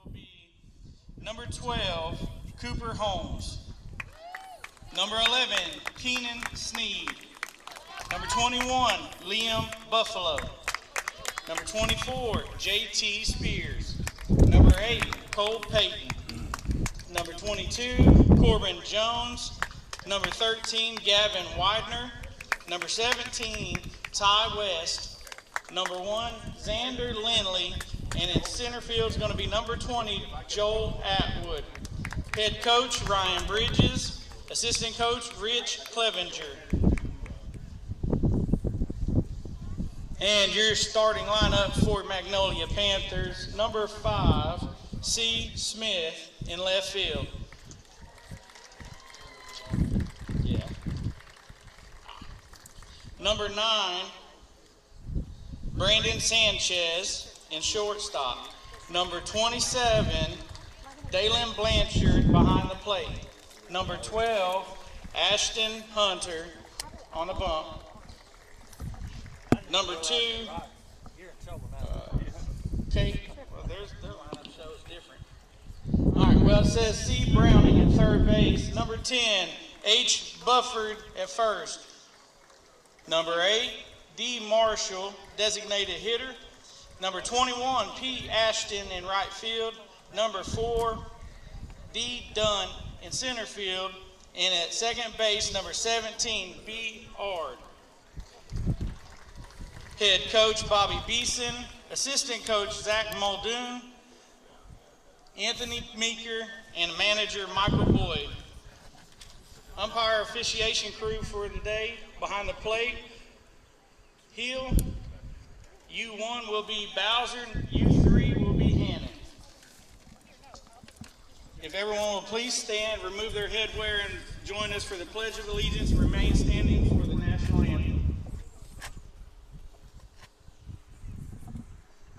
will be number 12, Cooper Holmes. Number 11, Keenan Sneed. Number 21, Liam Buffalo. Number 24, JT Spears. Number 8, Cole Payton. Number 22, Corbin Jones. Number 13, Gavin Widener. Number 17, Ty West. Number 1, Xander Lindley. And in center field is going to be number 20, Joel Atwood. Head coach, Ryan Bridges. Assistant coach, Rich Clevenger. And your starting lineup for Magnolia Panthers, number 5, C. Smith in left field. Yeah. Number 9, Brandon Sanchez in shortstop. Number 27, Dalen Blanchard behind the plate. Number 12, Ashton Hunter on the bump. Number 2, Kate, well, their lineup shows different. All right, well, it says C. Browning at third base. Number 10, H. Bufford at first. Number 8, D. Marshall, designated hitter. Number 21, P. Ashton in right field. Number 4, D. Dunn in center field. And at second base, number 17, B. Ard. Head coach, Bobby Beeson. Assistant coach, Zach Muldoon. Anthony Meeker, and manager, Michael Boyd. Umpire officiation crew for today, behind the plate, Hill. U1 will be Bowser, U3 will be Hannon. If everyone will please stand, remove their headwear, and join us for the Pledge of Allegiance, remain standing for the national anthem.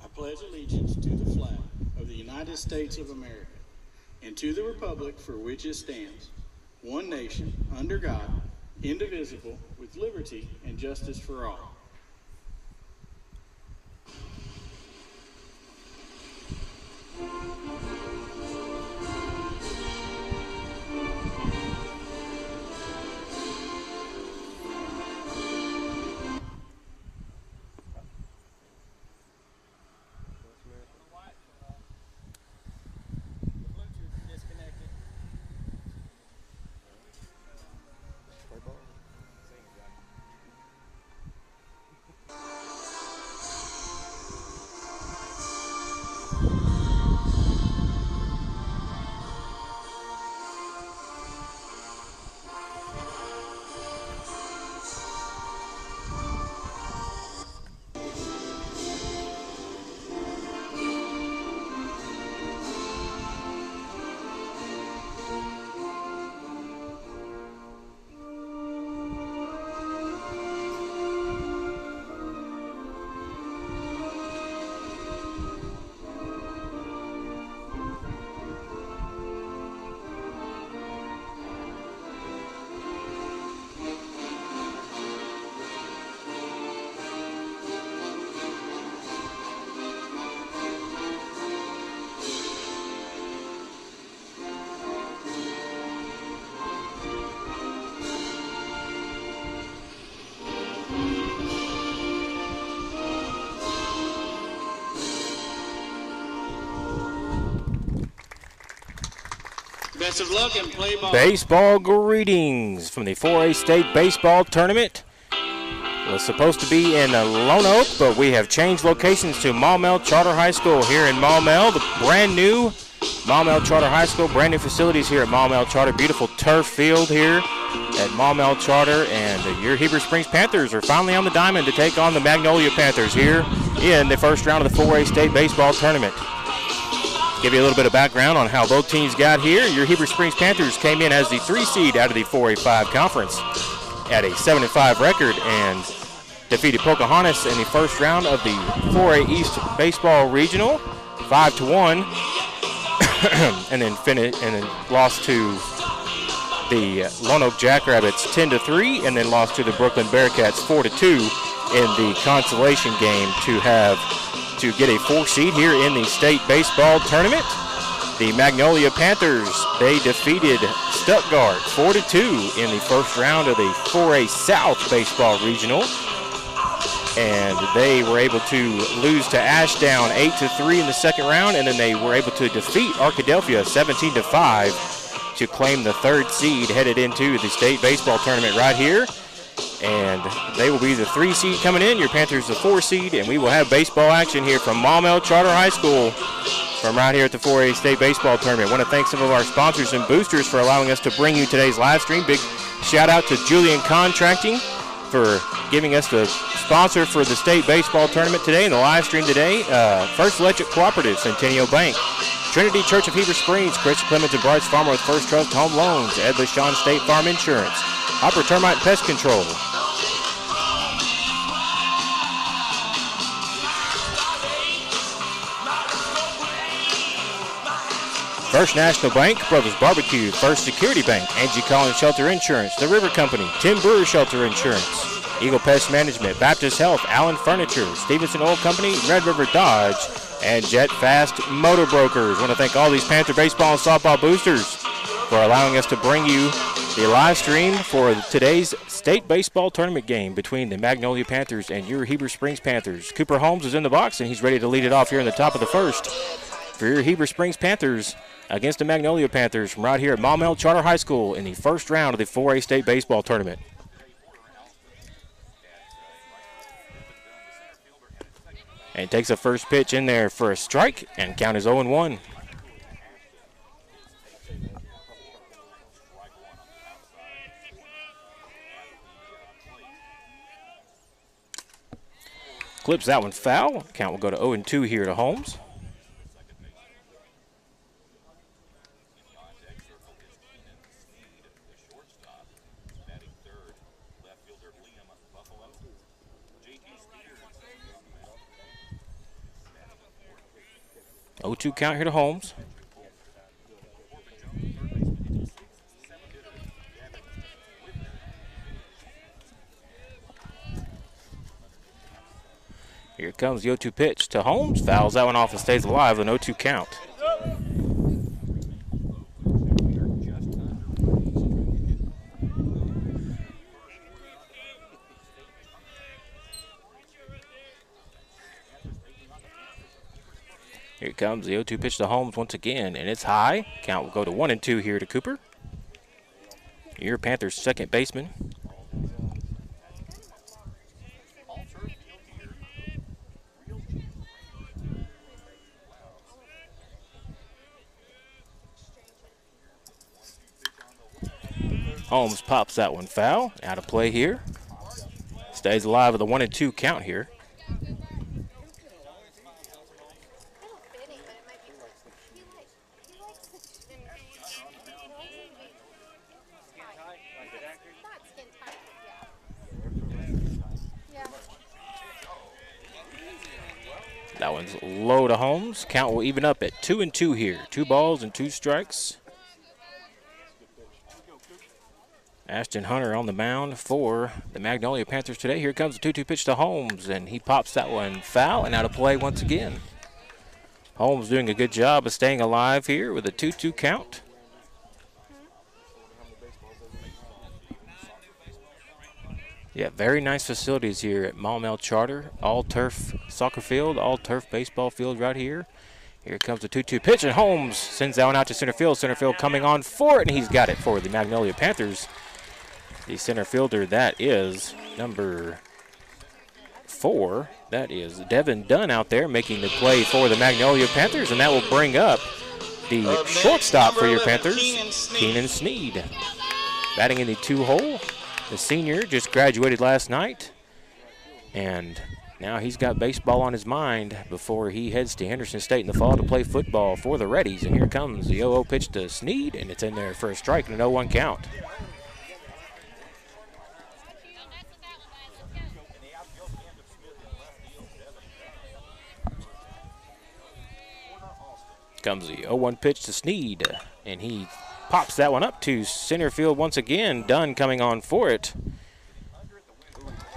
I pledge allegiance to the flag of the United States of America and to the republic for which it stands, one nation, under God, indivisible, with liberty and justice for all. Best of luck and play ball. Baseball greetings from the 4A State Baseball Tournament. It was supposed to be in Lone Oak, but we have changed locations to Maumelle Charter High School here in Maumelle. The brand new Maumelle Charter High School, brand new facilities here at Maumelle Charter. Beautiful turf field here at Maumelle Charter, and your Heber Springs Panthers are finally on the diamond to take on the Magnolia Panthers here in the first round of the 4A State Baseball Tournament. Give you a little bit of background on how both teams got here. Your Heber Springs Panthers came in as the 3 seed out of the 4A5 conference at a 7-5 record and defeated Pocahontas in the first round of the 4A East Baseball Regional 5-1, and then lost to the Lone Oak Jackrabbits 10-3, and then lost to the Brooklyn Bearcats 4-2 in the consolation game to get a 4 seed here in the state baseball tournament. The Magnolia Panthers, they defeated Stuttgart 4-2 in the first round of the 4A South Baseball Regional. And they were able to lose to Ashdown 8-3 in the second round, and then they were able to defeat Arkadelphia 17-5 to claim the third seed headed into the state baseball tournament right here. And they will be the 3 seed coming in. Your Panthers the 4 seed, and we will have baseball action here from Maumelle Charter High School from right here at the 4A State Baseball Tournament. I want to thank some of our sponsors and boosters for allowing us to bring you today's live stream. Big shout out to Julian Contracting for giving us the sponsor for the state baseball tournament today and the live stream today. First Electric Cooperative, Centennial Bank, Trinity Church of Heber Springs, Chris Clemens and Bryce Farmer with First Trust Home Loans, Ed LaShawn State Farm Insurance, Hopper Termite Pest Control, First National Bank, Brothers Barbecue, First Security Bank, Angie Collins Shelter Insurance, The River Company, Tim Brewer Shelter Insurance, Eagle Pest Management, Baptist Health, Allen Furniture, Stevenson Oil Company, Red River Dodge, and Jet Fast Motor Brokers. I want to thank all these Panther baseball and softball boosters for allowing us to bring you the live stream for today's state baseball tournament game between the Magnolia Panthers and your Heber Springs Panthers. Cooper Holmes is in the box, and he's ready to lead it off here in the top of the first for your Heber Springs Panthers against the Magnolia Panthers from right here at Maumelle Charter High School in the first round of the 4A State Baseball Tournament. And takes a first pitch in there for a strike, and count is 0-1. Clips that one foul. Count will go to 0-2 here to Holmes. Oh, 2 count here to Holmes. Here comes the 0-2 pitch to Holmes. Fouls that one off and stays alive with an 0-2 count. Here comes the 0-2 pitch to Holmes once again, and it's high. Count will go to 1-2 here to Cooper. Your Panthers' second baseman. Holmes pops that one foul. Out of play here. Stays alive with a 1-2 count here. That one's low to Holmes. Count will even up at 2-2 here. 2 balls and 2 strikes. Ashton Hunter on the mound for the Magnolia Panthers today. Here comes the 2-2 pitch to Holmes, and he pops that one foul and out of play once again. Holmes doing a good job of staying alive here with a 2-2 count. Yeah, very nice facilities here at Maumelle Charter. All-turf soccer field, all-turf baseball field right here. Here comes the 2-2 pitch, and Holmes sends that one out to center field. Center field coming on for it, and he's got it for the Magnolia Panthers. The center fielder, that is number 4. That is Devin Dunn out there making the play for the Magnolia Panthers, and that will bring up the shortstop for your Panthers, Keenan Sneed. Batting in the 2-hole. The senior just graduated last night, and now he's got baseball on his mind before he heads to Henderson State in the fall to play football for the Reddies. And here comes the 0-0 pitch to Sneed, and it's in there for a strike and an 0-1 count. Comes the 0-1 pitch to Sneed, and he pops that one up to center field once again. Dunn coming on for it.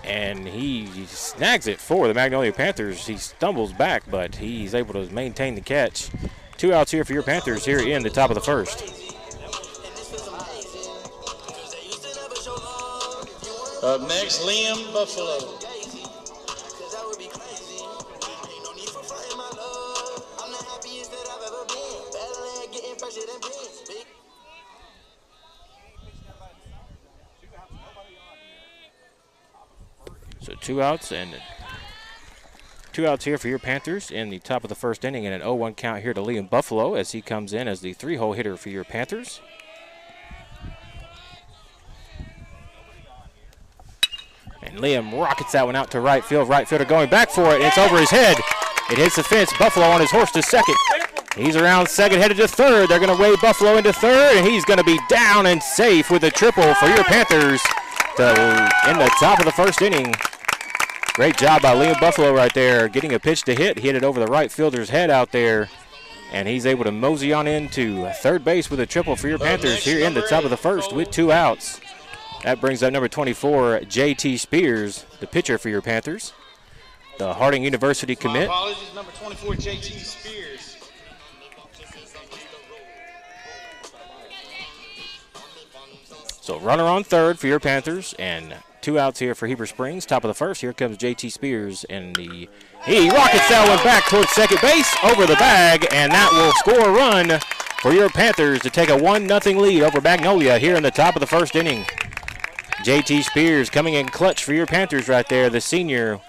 And he snags it for the Magnolia Panthers. He stumbles back, but he's able to maintain the catch 2 outs here for your Panthers here in the top of the first. Up next, Liam Buffalo. So 2 outs and 2 outs here for your Panthers in the top of the first inning, and an 0-1 count here to Liam Buffalo as he comes in as the 3-hole hitter for your Panthers. And Liam rockets that one out to right field. Right fielder going back for it, and it's over his head. It hits the fence. Buffalo on his horse to second. He's around second, headed to third. They're going to wave Buffalo into third, and he's going to be down and safe with a triple for your Panthers in the top of the first inning. Great job by Liam Buffalo right there, getting a pitch to hit. He hit it over the right fielder's head out there, and he's able to mosey on into third base with a triple for your Panthers here in the top of the first with 2 outs. That brings up number 24, J.T. Spears, the pitcher for your Panthers, the Harding University commit. My apologies, number 24, J.T. Spears. So runner on third for your Panthers, and 2 outs here for Heber Springs. Top of the first, here comes J.T. Spears, and he rockets that one back towards second base, over the bag, and that will score a run for your Panthers to take a 1-0 lead over Magnolia here in the top of the first inning. J.T. Spears coming in clutch for your Panthers right there. The senior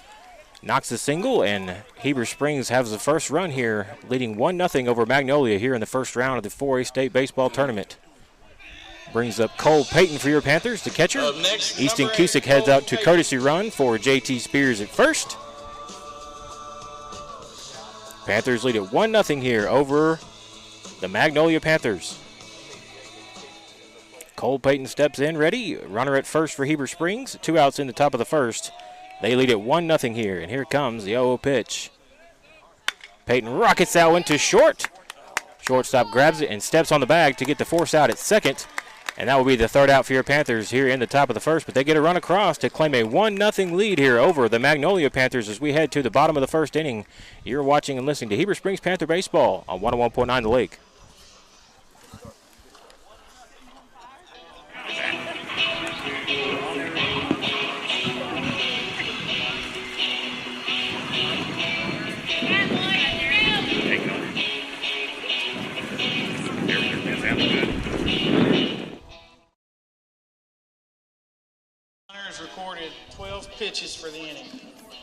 knocks a single, and Heber Springs has the first run here, leading 1-0 over Magnolia here in the first round of the 4A State Baseball Tournament. Brings up Cole Payton for your Panthers, the catcher. Easton Cusick heads out to courtesy run for J.T. Spears at first. Panthers lead at 1-0 here over the Magnolia Panthers. Cole Payton steps in, ready. Runner at first for Heber Springs. 2 outs in the top of the first. They lead at 1-0 here, and here comes the 0-0 pitch. Payton rockets that one to short. Shortstop grabs it and steps on the bag to get the force out at second. And that will be the third out for your Panthers here in the top of the first. But they get a run across to claim a 1-0 lead here over the Magnolia Panthers as we head to the bottom of the first inning. You're watching and listening to Heber Springs Panther Baseball on 101.9 The Lake. Recorded 12 pitches for the inning.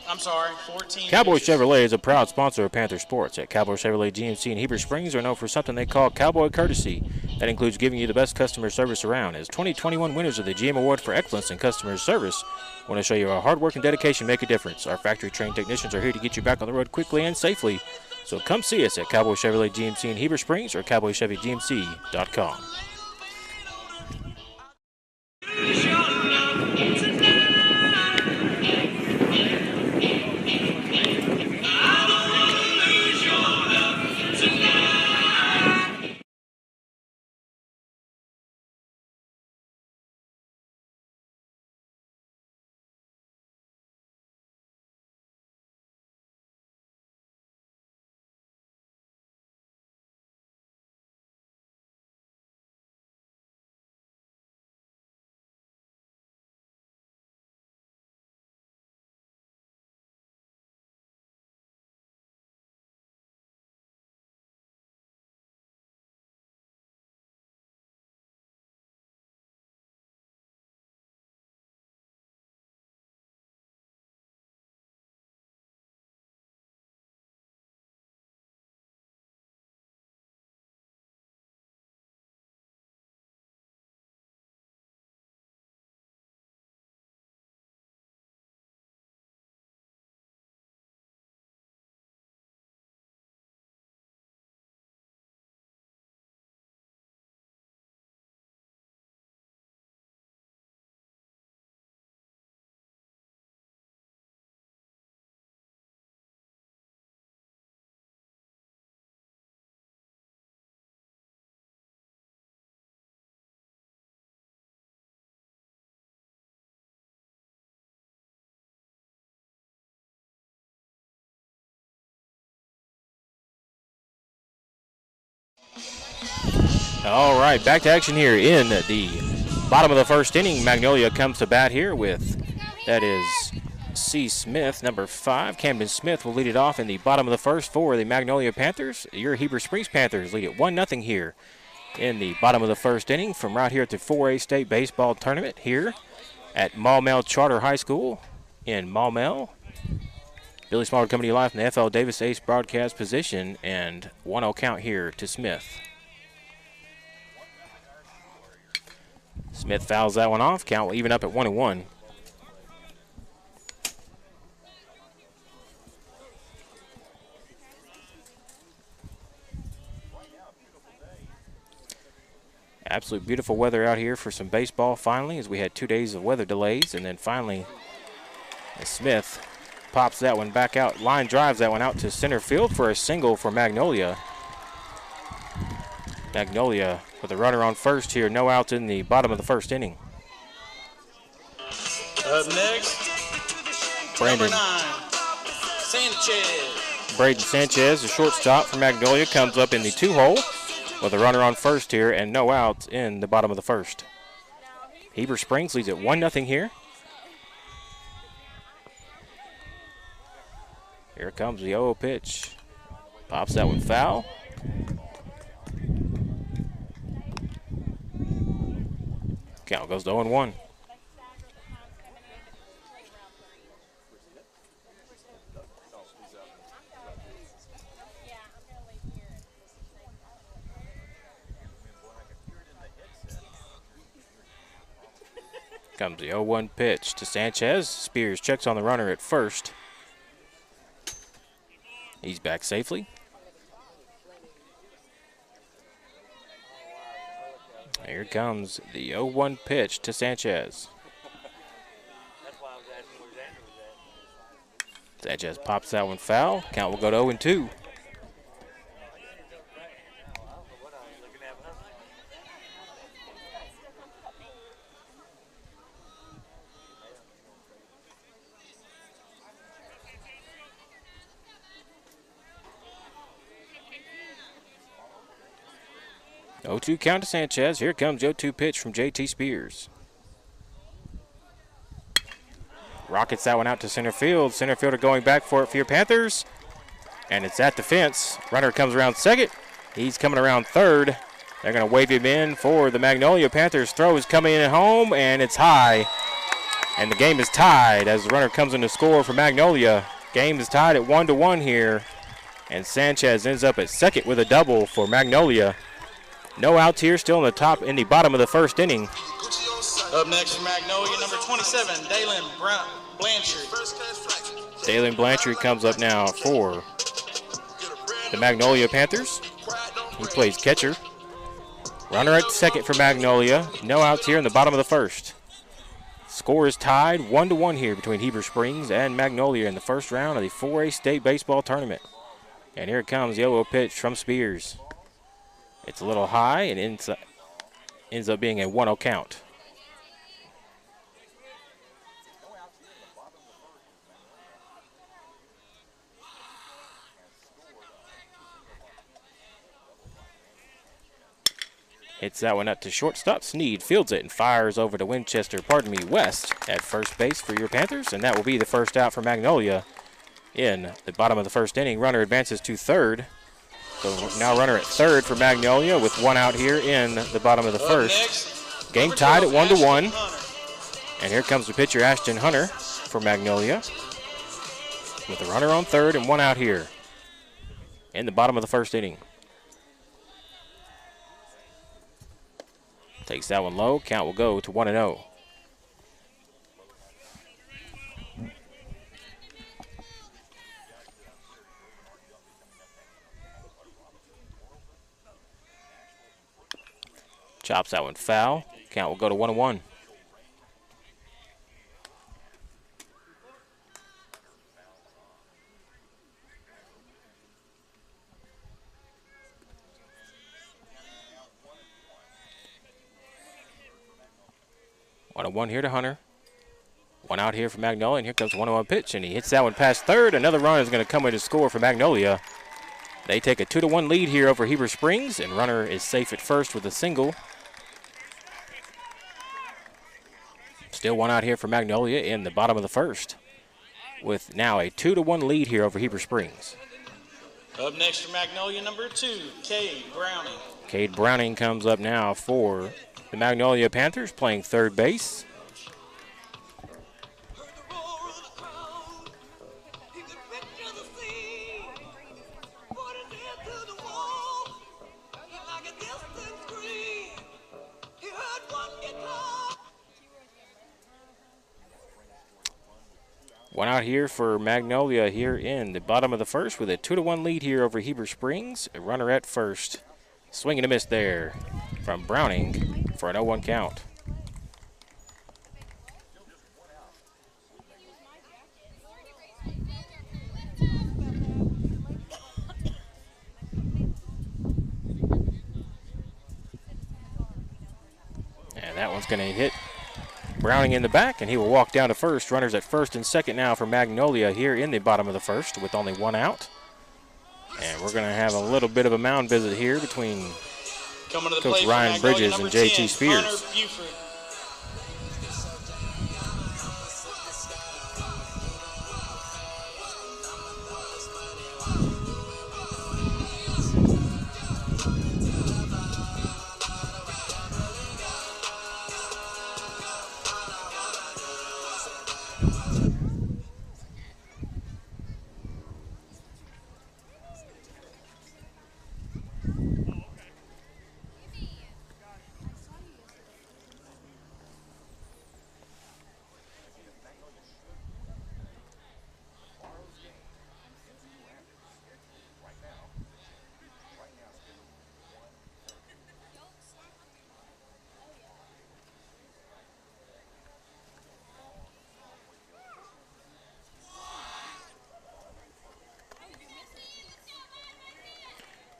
I'm sorry, 14 Cowboy pitches. Chevrolet is a proud sponsor of Panther Sports. At Cowboy Chevrolet GMC in Heber Springs are known for something they call Cowboy Courtesy. That includes giving you the best customer service around. As 2021 winners of the GM Award for Excellence in Customer Service, I want to show you how hard work and dedication make a difference. Our factory-trained technicians are here to get you back on the road quickly and safely. So come see us at Cowboy Chevrolet GMC in Heber Springs or cowboychevygmc.com. All right, back to action here in the bottom of the first inning. Magnolia comes to bat here with, that is C. Smith, number 5. Camden Smith will lead it off in the bottom of the first for the Magnolia Panthers. Your Heber Springs Panthers lead it 1-0 here in the bottom of the first inning from right here at the 4A State Baseball Tournament here at Maumelle Charter High School in Maumelle. Billy Smaller coming to you live from the FL Davis Ace broadcast position, and 1-0 count here to Smith. Smith fouls that one off. Count will even up at 1-1. Absolute beautiful weather out here for some baseball finally, as we had 2 days of weather delays, and then finally Smith pops that one back out. Line drives that one out to center field for a single for Magnolia. Magnolia with a runner on first here. No outs in the bottom of the first inning. Up next, Brandon. number 9, Sanchez. Braden Sanchez, the shortstop for Magnolia, comes up in the 2-hole with a runner on first here and no outs in the bottom of the first. Heber Springs leads at 1-0 here. Here comes the 0 pitch. Pops that one foul. Count goes to 0-1. Comes the 0-1 pitch to Sanchez. Spears checks on the runner at first. He's back safely. Here comes the 0-1 pitch to Sanchez. Sanchez pops that one foul. Count will go to 0-2. Oh, 0-2 count to Sanchez. Here comes the 0-2 pitch from JT Spears. Rockets that one out to center field. Center fielder going back for it for your Panthers. And it's at the fence. Runner comes around second. He's coming around third. They're going to wave him in for the Magnolia Panthers. Throw is coming in at home, and it's high. And the game is tied as the runner comes in to score for Magnolia. Game is tied at 1-1 here. And Sanchez ends up at second with a double for Magnolia. No outs here, still in the bottom of the first inning. Up next for Magnolia, number 27, Dalen Blanchard. Dalen Blanchard comes up now for the Magnolia Panthers. He plays catcher. Runner at second for Magnolia. No outs here in the bottom of the first. Score is tied 1-1 here between Heber Springs and Magnolia in the first round of the 4A State Baseball Tournament. And here it comes, the 0-0 pitch from Spears. It's a little high and ends up being a 1-0 count. Hits that one up to shortstop. Sneed fields it and fires over to West at first base for your Panthers. And that will be the first out for Magnolia in the bottom of the first inning. Runner advances to third. So now runner at third for Magnolia with one out here in the bottom of the first. Game tied at 1-1. And here comes the pitcher, Ashton Hunter, for Magnolia, with a runner on third and one out here in the bottom of the first inning. Takes that one low. Count will go to 1-0. Chops that one foul. Count will go to 1-1. One here to Hunter. One out here for Magnolia, and here comes the 1-1 pitch, and he hits that one past third. Another run is going to come in to score for Magnolia. They take a 2-1 lead here over Heber Springs, and runner is safe at first with a single. Still one out here for Magnolia in the bottom of the first, with now a 2-1 lead here over Heber Springs. Up next for Magnolia, number 2, Cade Browning. Cade Browning comes up now for the Magnolia Panthers, playing third base. One out here for Magnolia here in the bottom of the first with a 2-1 lead here over Heber Springs. A runner at first. Swing and a miss there from Browning for an 0-1 count. And that one's going to hit Browning in the back, and he will walk down to first. Runners at first and second now for Magnolia here in the bottom of the first with only one out. And we're going to have a little bit of a mound visit here between Coach Ryan Bridges and JT Spears.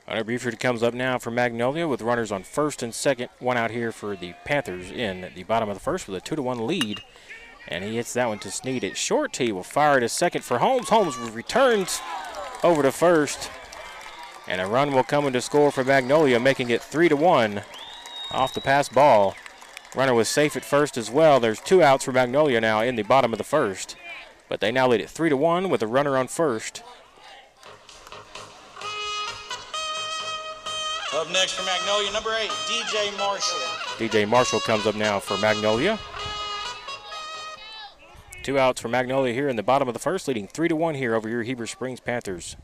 Hunter Buford comes up now for Magnolia with runners on first and second. One out here for the Panthers in the bottom of the first with a 2-1 lead. And he hits that one to Sneed at short. He will fire to second for Holmes. Holmes returns over to first. And a run will come in to score for Magnolia, making it 3-1 off the pass ball. Runner was safe at first as well. There's 2 outs for Magnolia now in the bottom of the first. But they now lead it 3-1 with a runner on first. Up next for Magnolia, number 8, DJ Marshall. DJ Marshall comes up now for Magnolia. 2 outs for Magnolia here in the bottom of the first, leading 3-1 here over your Heber Springs Panthers.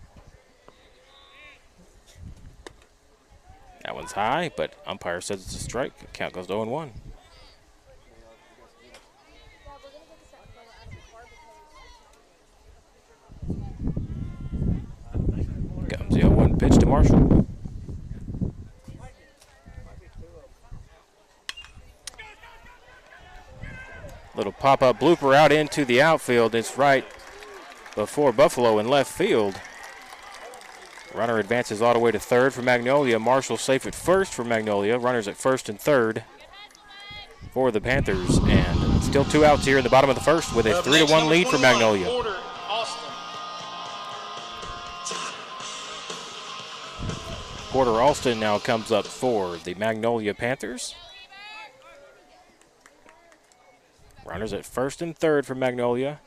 That one's high, but umpire says it's a strike. Count goes to 0-1. Comes the 0-1 pitch to Marshall. Little pop-up blooper out into the outfield. It's right before Buffalo in left field. Runner advances all the way to third for Magnolia. Marshall safe at first for Magnolia. Runners at first and third for the Panthers. And still 2 outs here in the bottom of the first with a 3-1 lead for Magnolia. Porter Alston now comes up for the Magnolia Panthers. Runners at first and third for Magnolia.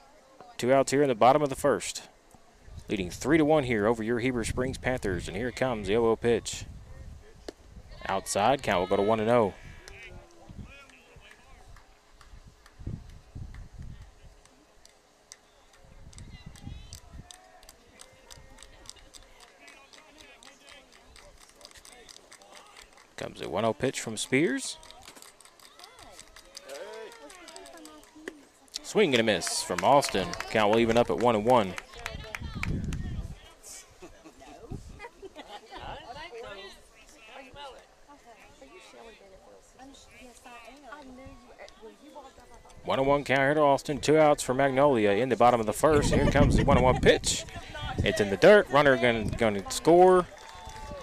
2 outs here in the bottom of the first. Leading 3-1 here over your Heber Springs Panthers. And here comes the 0-0 pitch. Outside, count will go to 1-0. Comes a 1-0 pitch from Spears. Swing and a miss from Austin. Count will even up at 1-1. One and 1 count here to Austin. 2 outs for Magnolia in the bottom of the first. Here comes the 1-1 pitch. It's in the dirt. Runner going to score.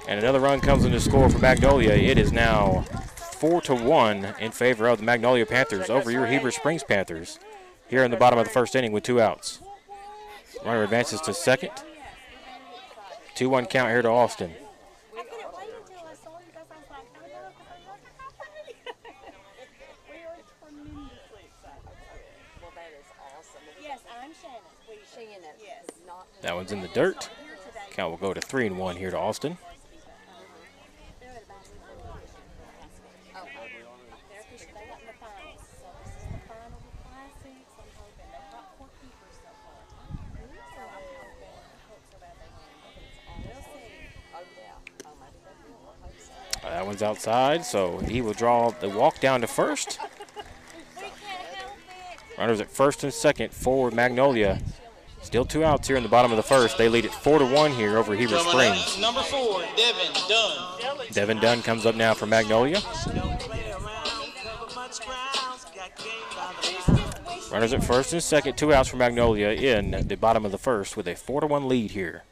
And another run comes in to score for Magnolia. It is now 4-1 in favor of the Magnolia Panthers over your Heber Springs Panthers here in the bottom of the first inning with 2 outs. Runner advances to second. 2-1 count here to Austin. I couldn't wait until I saw you guys. I was like, oh no, because I'm not happy. We are tremendously excited. Well, that is awesome. Yes, I'm Shannon. Shannon. Yes. Not That one's in the dirt. Count will go to 3-1 here to Austin. They're at about they're pushing. They got in the finals. So this is the final of the Classic. So I'm hoping they've got 4 keepers so far. So I'm hoping. I hope so bad they win. We'll see. Oh, yeah. Oh, maybe they will. I hope so. That one's outside, so he will draw the walk down to first. We can't help it. Runners at first and second for Magnolia. Still 2 outs here in the bottom of the first. They lead it 4-1 here over Heber Coming up, Springs. number 4, Devin Dunn. Devin Dunn comes up now for Magnolia. Runners at first and second, 2 outs for Magnolia in the bottom of the first with a 4-1 lead here.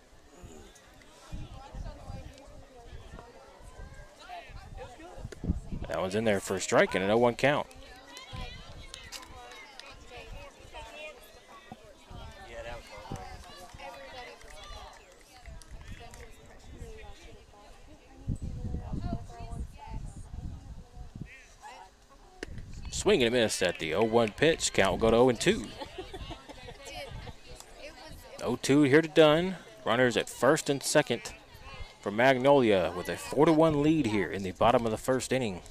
That one's in there for a strike and an 0-1 count. Swing and a miss at the 0-1 pitch. Count will go to 0-2. 0-2 here to Dunn. Runners at first and second for Magnolia with a 4-1 lead here in the bottom of the first inning.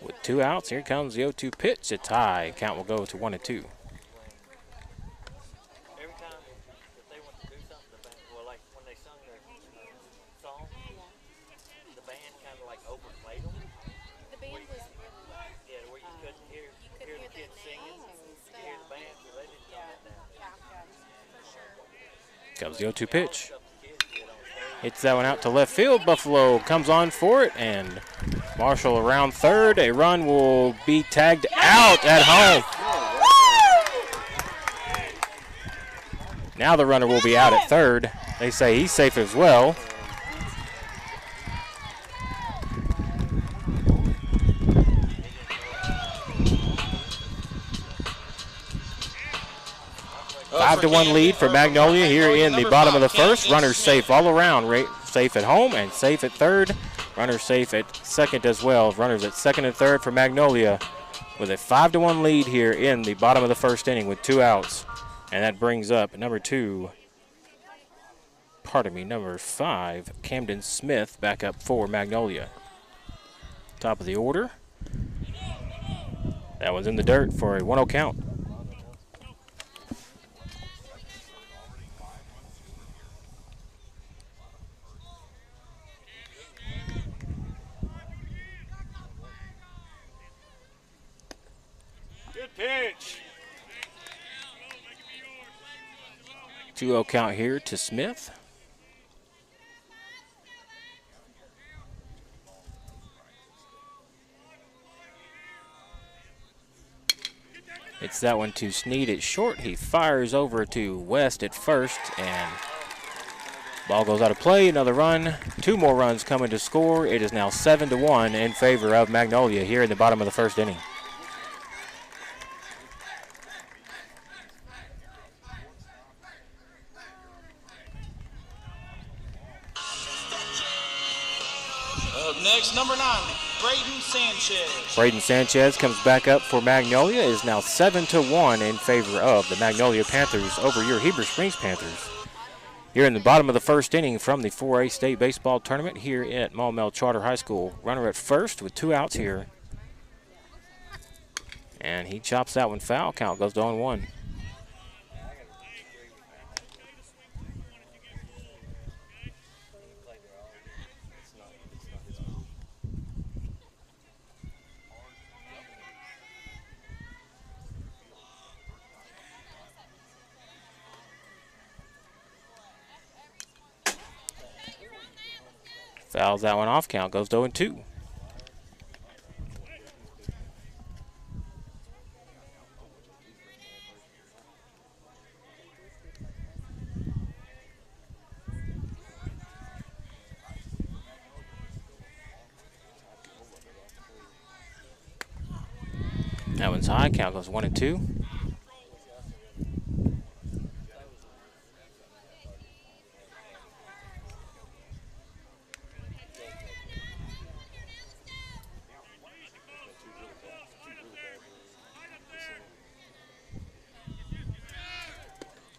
With 2 outs, here comes the 0-2 pitch. A tie. Count will go to 1-2. Every time that they want to do something, the band, well, like when they sung their song, the band kind of like overplayed them. The band was Yeah, where you couldn't hear the kids singing, you could hear the band, so they didn't tone it down. Comes the 0-2 pitch. Hits that one out to left field. Buffalo comes on for it, and Marshall around third. A run will be tagged out at home. Now the runner will be out at third. They say he's safe as well. Five to 1 lead for Magnolia here in the bottom of the first. Runners safe all around. Safe at home and safe at third. Runners safe at second as well. Runners at second and third for Magnolia with a 5-1 lead here in the bottom of the first inning with 2 outs. And that brings up number 5, Camden Smith, back up for Magnolia. Top of the order. That one's in the dirt for a 1-0 count. Good pitch. 2-0 count here to Smith. It's that one to Sneed at short. He fires over to West at first, and ball goes out of play. Another run. 2 more runs coming to score. It is now 7-1 in favor of Magnolia here in the bottom of the first inning. Up next, number 9, Braden Sanchez. Braden Sanchez comes back up for Magnolia. It is now 7-1 in favor of the Magnolia Panthers over your Heber Springs Panthers. Here in the bottom of the first inning from the 4A State Baseball Tournament here at Maumelle Charter High School. Runner at first with 2 outs here. And he chops that one foul. Count goes to 0-1. Fouls that one off. Count goes to 0-2. That one's high. Count goes 1-2.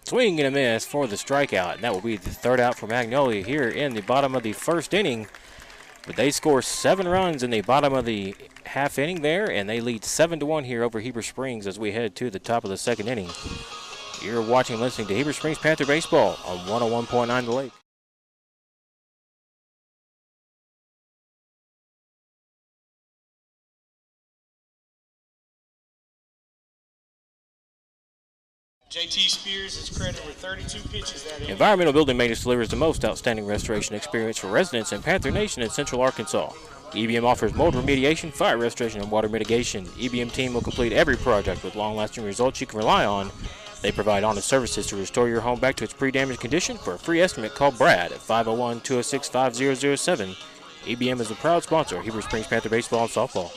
Swing and a miss for the strikeout, and that will be the third out for Magnolia here in the bottom of the first inning. But they score 7 runs in the bottom of the half inning there, and they lead 7-1 here over Heber Springs as we head to the top of the second inning. You're watching and listening to Heber Springs Panther Baseball on 101.9 The Lake. JT Spears is credited with 32 pitches that inning. Environmental Building Maintenance delivers the most outstanding restoration experience for residents in Panther Nation and Central Arkansas. EBM offers mold remediation, fire restoration, and water mitigation. EBM team will complete every project with long-lasting results you can rely on. They provide honest services to restore your home back to its pre-damaged condition. For a free estimate, call Brad at 501-206-5007. EBM is a proud sponsor of Heber Springs Panther Baseball and Softball.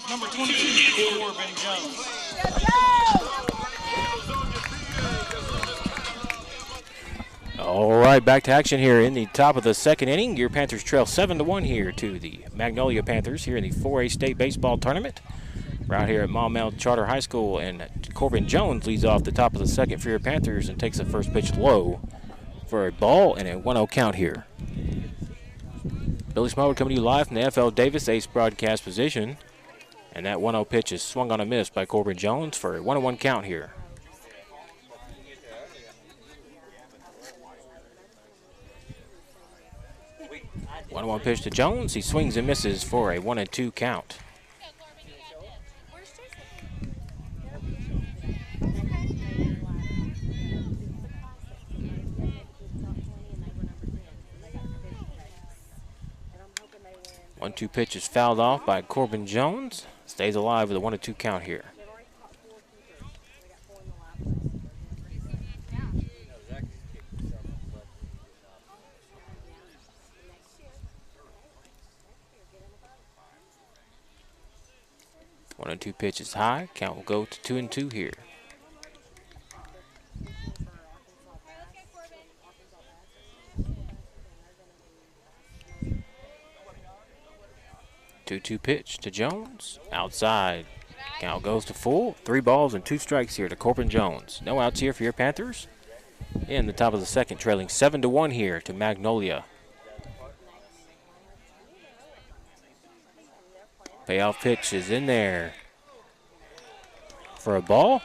Number 22, Corbin Jones. All right, back to action here in the top of the second inning. Your Panthers trail 7-1 here to the Magnolia Panthers here in the 4A State Baseball Tournament. Right here at Maumelle Charter High School, and Corbin Jones leads off the top of the second for your Panthers and takes the first pitch low for a ball and a 1-0 count here. Billy Smallwood coming to you live from the FL Davis Ace broadcast position. And that 1-0 pitch is swung on a miss by Corbin Jones for a 1-1 count here. One 1 pitch to Jones. He swings and misses for a 1-2 count. One-two pitch is fouled off by Corbin Jones. Stays alive with a 1-2 count here. One and two pitch is high. Count will go to 2-2 here. Two pitch to Jones. Outside. Count goes to full. 3 balls and 2 strikes here to Corbin Jones. No outs here for your Panthers. In the top of the second, trailing 7-1 here to Magnolia. Payoff pitch is in there for a ball.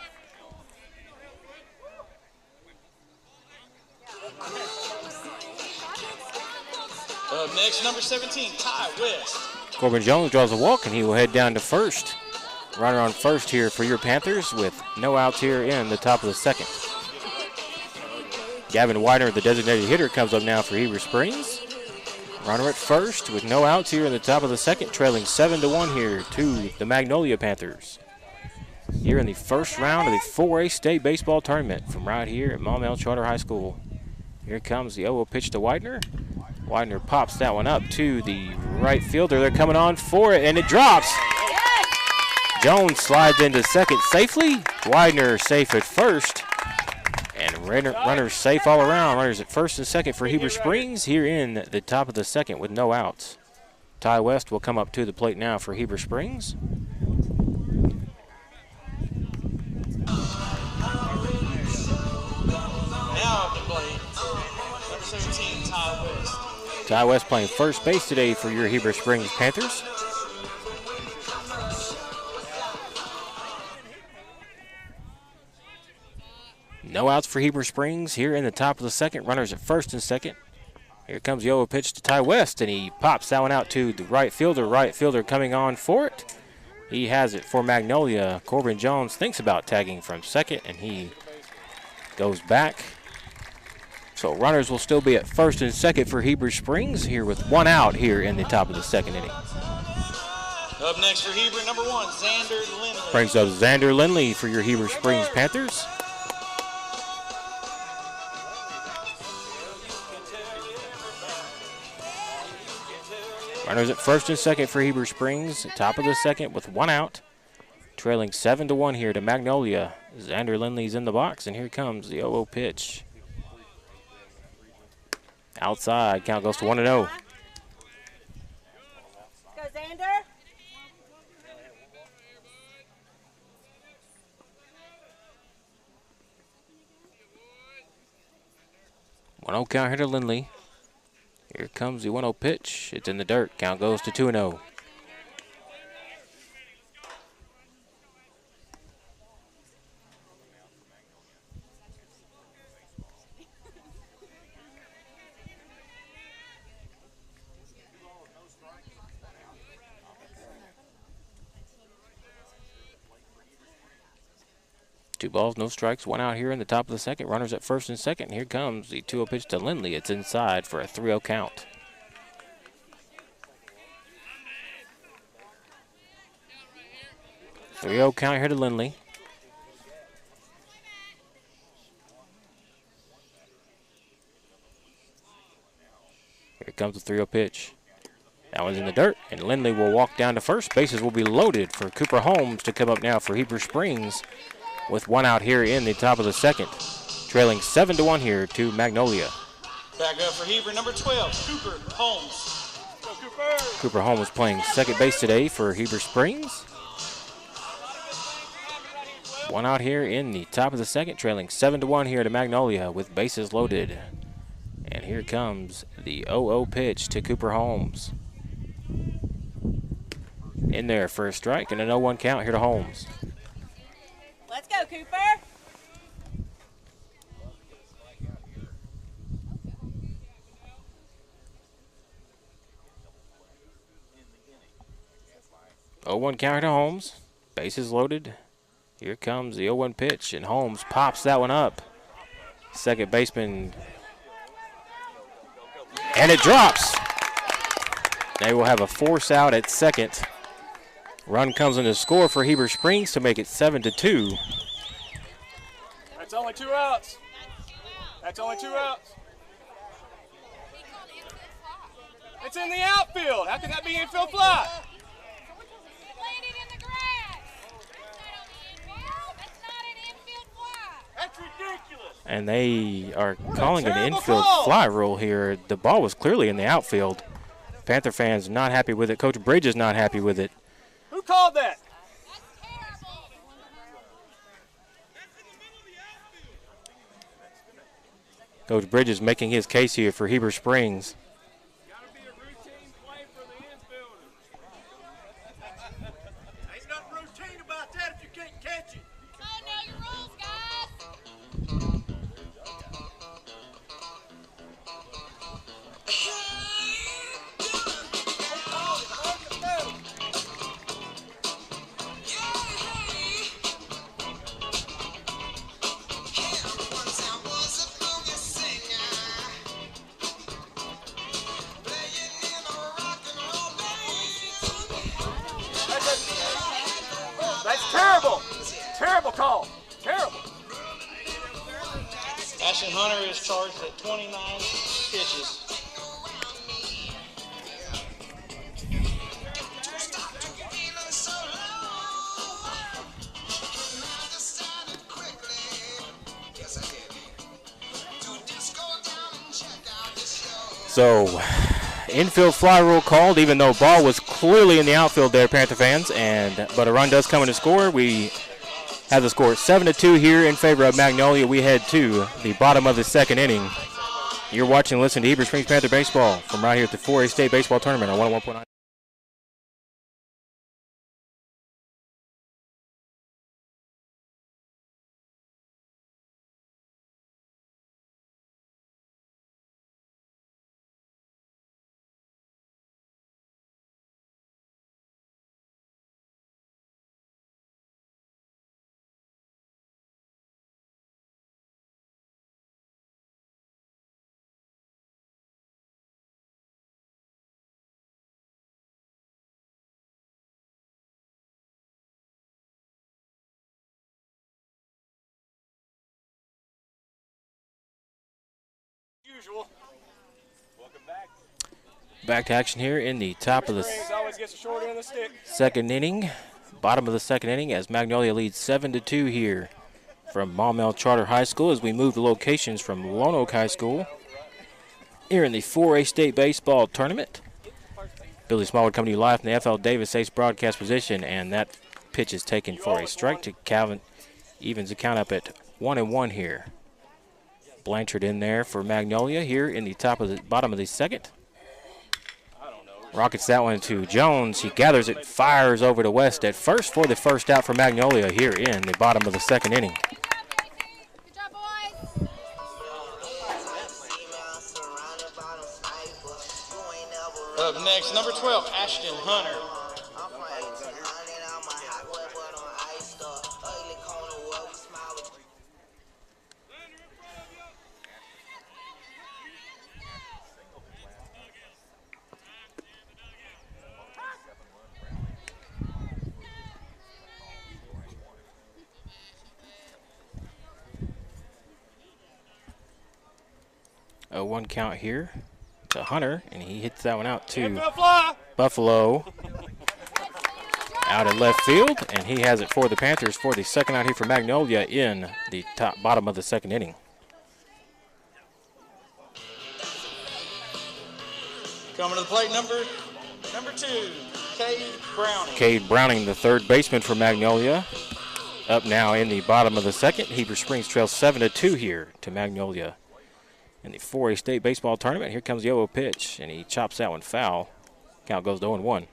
Next, number 17, Ty West. Corbin Jones draws a walk, and he will head down to first. Runner on first here for your Panthers with no outs here in the top of the second. Gavin Widener, the designated hitter, comes up now for Heber Springs. Runner at first with no outs here in the top of the second, trailing 7-1 here to the Magnolia Panthers. Here in the first round of the 4A State Baseball Tournament from right here at Maumelle Charter High School. Here comes the 0-0 pitch to Widener. Widener pops that one up to the right fielder. They're coming on for it, and it drops. Jones slides into second safely. Widener safe at first. And runners safe all around. Runners at first and second for Heber Springs here in the top of the second with no outs. Ty West will come up to the plate now for Heber Springs. Now at the plate, number 17, Ty West. Ty West playing first base today for your Heber Springs Panthers. No outs for Heber Springs here in the top of the second. Runners at first and second. Here comes the 0 pitch to Ty West, and he pops that one out to the right fielder. Right fielder coming on for it. He has it for Magnolia. Corbin Jones thinks about tagging from second, and he goes back. So runners will still be at first and second for Heber Springs here with 1 out here in the top of the second inning. Up next for Heber, number 1, Xander Lindley. Brings up Xander Lindley for your Heber Springs Panthers. Runners at first and second for Heber Springs, top of the second with 1 out. Trailing 7-1 here to Magnolia. Xander Lindley's in the box, and here comes the 0-0 pitch. Outside, count goes to 1-0. Go, Xander. 1-0 count here to Lindley. Here comes the 1-0 pitch. It's in the dirt. Count goes to 2-0. Two balls, no strikes, 1 out here in the top of the second. Runners at first and second. Here comes the 2-0 pitch to Lindley. It's inside for a 3-0 count. .3-0 count here to Lindley. Here comes the 3-0 pitch. That one's in the dirt, and Lindley will walk down to first. Bases will be loaded for Cooper Holmes to come up now for Heber Springs with 1 out here in the top of the second. Trailing 7-1 here to Magnolia. Back up for Heber, number 12, Cooper Holmes. Go, Cooper. Cooper Holmes playing second base today for Heber Springs. 1 out here in the top of the second, trailing 7-1 here to Magnolia with bases loaded. And here comes the 0-0 pitch to Cooper Holmes. In there for a strike and an 0-1 count here to Holmes. Let's go, Cooper. .0-1 count here to Holmes. Bases loaded. Here comes the 0-1 pitch, and Holmes pops that one up. Second baseman. And it drops. They will have a force out at second. Run comes in to score for Heber Springs to make it 7-2. That's only 2 outs. That's only 2 outs. It's in the outfield. How can that be infield fly? That's ridiculous. And they are calling an infield fly rule here. The ball was clearly in the outfield. Panther fans not happy with it. Coach Bridge is not happy with it. Who called that? Coach Bridge is making his case here for Heber Springs. Gotta be a routine play for the infielder. Ain't nothing routine about that if you can't catch it. Oh, know your rules, guys. That's terrible. Terrible call. Terrible. Ashton Hunter is charged at 29 pitches. So, infield fly rule called, even though ball was clearly in the outfield there, Panther fans. But a run does come in to score. We have the score 7-2 here in favor of Magnolia. We head to the bottom of the second inning. You're watching and listening to Heber Springs Panther Baseball from right here at the 4A State Baseball Tournament on 101.9. usual. Back to action here in the top of the Springs always gets a short end of the stick. second inning. Bottom of the second inning as Magnolia leads 7-2 here from Maumelle Charter High School as we move the locations from Lone Oak High School here in the 4A State Baseball Tournament. Billy Smallwood coming to you live from the FL Davis Ace broadcast position, and that pitch is taken for a strike to Calvin. Evens the count up at 1-1 here. Blanchard in there for Magnolia here in the bottom of the second. Rockets that one to Jones. He gathers it, fires over to West at first for the first out for Magnolia here in the bottom of the second inning. Good job, boys. Up next, number 12, Ashton Hunter. 0-1 count here to Hunter, and he hits that one out to Infield fly. Buffalo out at left field, and he has it for the Panthers for the second out here for Magnolia in the bottom of the second inning. Coming to the plate, number 2, Cade Browning. Cade Browning, the third baseman for Magnolia, up now in the bottom of the second. Heber Springs trails 7-2 here to Magnolia in the 4A State Baseball Tournament. Here comes the 0 pitch, and he chops that one foul. Count goes to 0-1.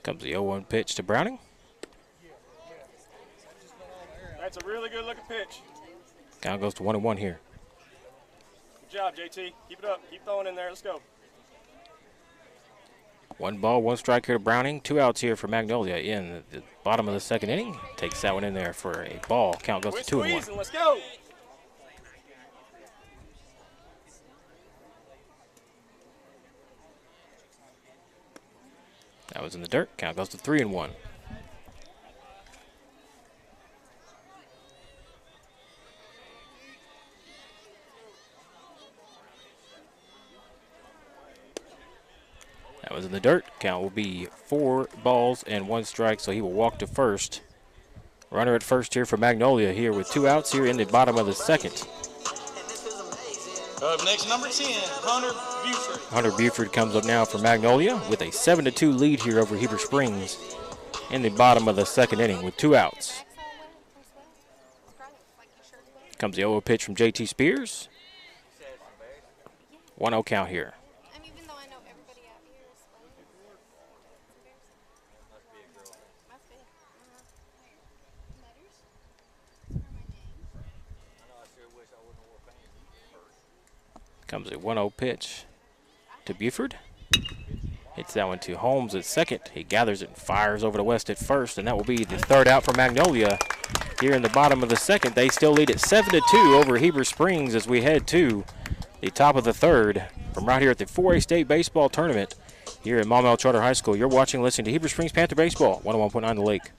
Comes the 0-1 pitch to Browning. That's a really good looking pitch. Count goes to 1-1 here. Good job, JT. Keep it up. Keep throwing in there. Let's go. 1 ball, 1 strike here to Browning. 2 outs here for Magnolia in the bottom of the second inning. Takes that one in there for a ball. Count goes to 2-1. Let's go. That was in the dirt. Count goes to 3-1. That was in the dirt. Count will be 4 balls and 1 strike, so he will walk to first. Runner at first here for Magnolia here with 2 outs here in the bottom of the second. Up next, number 10, Hunter Buford. Hunter Buford comes up now for Magnolia with a 7-2 lead here over Heber Springs in the bottom of the second inning with 2 outs. Comes the 0 pitch from JT Spears. 1-0 count here. Even though I know everybody out here is funny. Must be. Letters? Or my name? Comes a 1-0 pitch to Buford. Hits that one to Holmes at second. He gathers it and fires over to West at first, and that will be the third out for Magnolia here in the bottom of the second. They still lead at 7-2 over Heber Springs as we head to the top of the third from right here at the 4A State Baseball Tournament here at Maumelle Charter High School. You're watching and listening to Heber Springs Panther Baseball, 101.9 The Lake.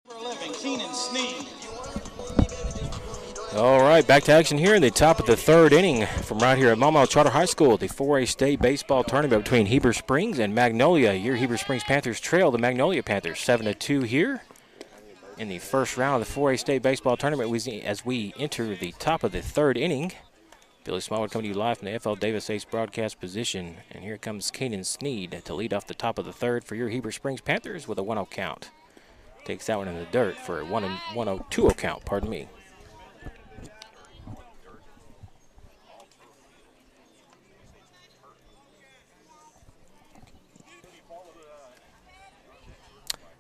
Number 11, Keenan Sneed. All right, back to action here in the top of the third inning from right here at Maumelle Charter High School. The 4A state baseball tournament between Heber Springs and Magnolia. Your Heber Springs Panthers trail the Magnolia Panthers 7-2 here in the first round of the 4A state baseball tournament as we enter the top of the third inning. Billy Smallwood coming to you live from the FL Davis Ace broadcast position. And here comes Keenan Sneed to lead off the top of the third for your Heber Springs Panthers with a 1-0 count. Takes that one in the dirt for a 2-0 count, pardon me.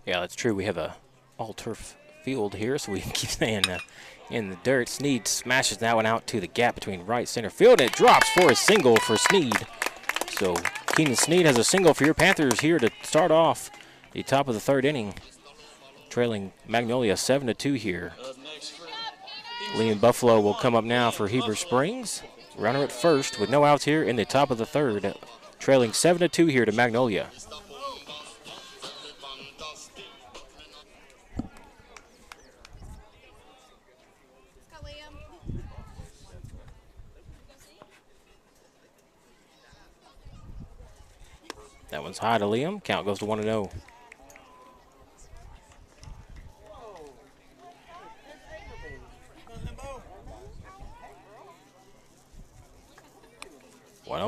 Yeah, that's true. We have a all-turf field here, so we can keep saying in the dirt. Sneed smashes that one out to the gap between right center field, and it drops for a single for Sneed. So Keenan Sneed has a single for your Panthers here to start off the top of the third inning, trailing Magnolia 7-2 here. Liam Buffalo will come up now for Heber Springs. Runner at first with no outs here in the top of the third, trailing 7-2 here to Magnolia. That one's high to Liam. Count goes to 1-0.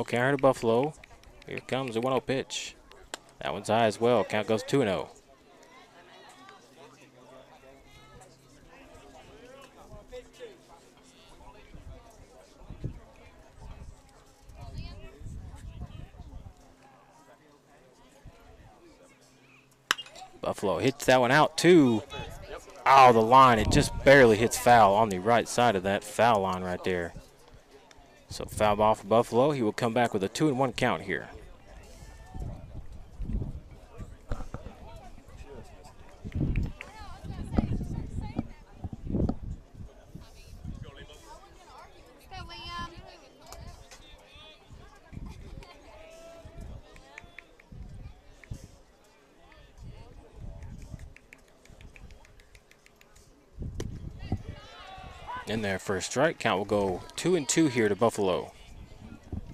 Carry to Buffalo. Here comes the 1-0 pitch. That one's high as well. Count goes 2-0. Buffalo hits that one out too. Oh, the line. It just barely hits foul on the right side of that foul line right there. So foul ball for Buffalo. He will come back with a 2-1 count here. In there for a strike. Count will go 2-2 here to Buffalo.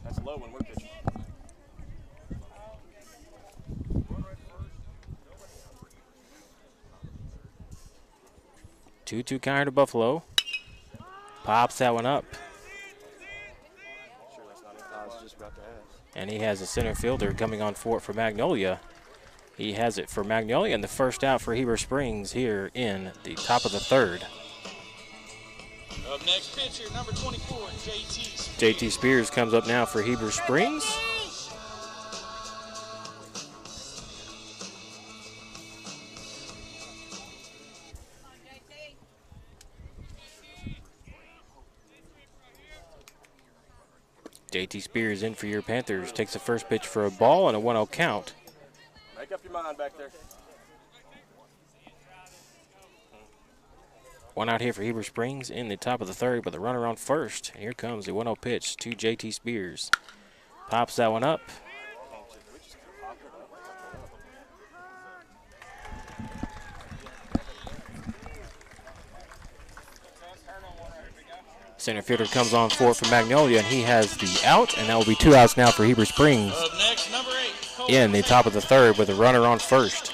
That's low when we're pitching. 2-2 counter to Buffalo. Pops that one up. Sure, that's not what I was just about to ask. And he has a center fielder coming on for it for Magnolia. He has it for Magnolia, and the first out for Heber Springs here in the top of the third. Up next pitcher, number 24, JT Spears. JT Spears comes up now for Heber Springs. JT Spears in for your Panthers. Takes the first pitch for a ball and a 1-0 count. Make up your mind back there. One out here for Heber Springs in the top of the third with a runner on first. And here comes the 1-0 pitch to JT Spears. Pops that one up. Center fielder comes on for Magnolia, and he has the out, and that will be 2 outs now for Heber Springs. Up next, number 8, In the top of the third with a runner on first.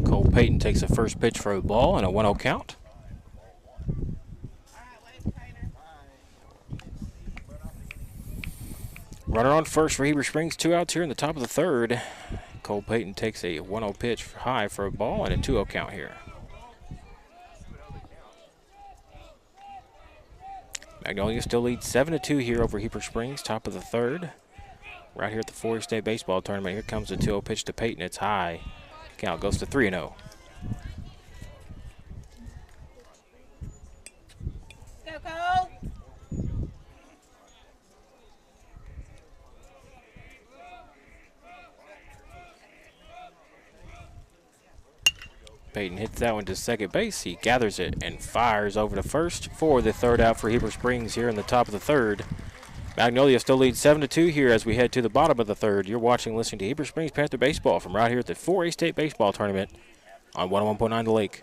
Cole Payton takes the first pitch for a ball and a 1-0 count. Runner on first for Heber Springs, 2 outs here in the top of the third. Cole Payton takes a 1-0 pitch high for a ball and a 2-0 count here. Magnolia still leads 7-2 here over Heber Springs, top of the third. Right here at the 4A State Baseball Tournament. Here comes the 2-0 pitch to Payton. It's high. Count goes to 3-0. Go, Cole. Peyton hits that one to second base. He gathers it and fires over to first for the third out for Heber Springs here in the top of the third. Magnolia still leads 7-2 here as we head to the bottom of the third. You're watching and listening to Heber Springs Panther Baseball from right here at the 4A State Baseball Tournament on 101.9 The Lake.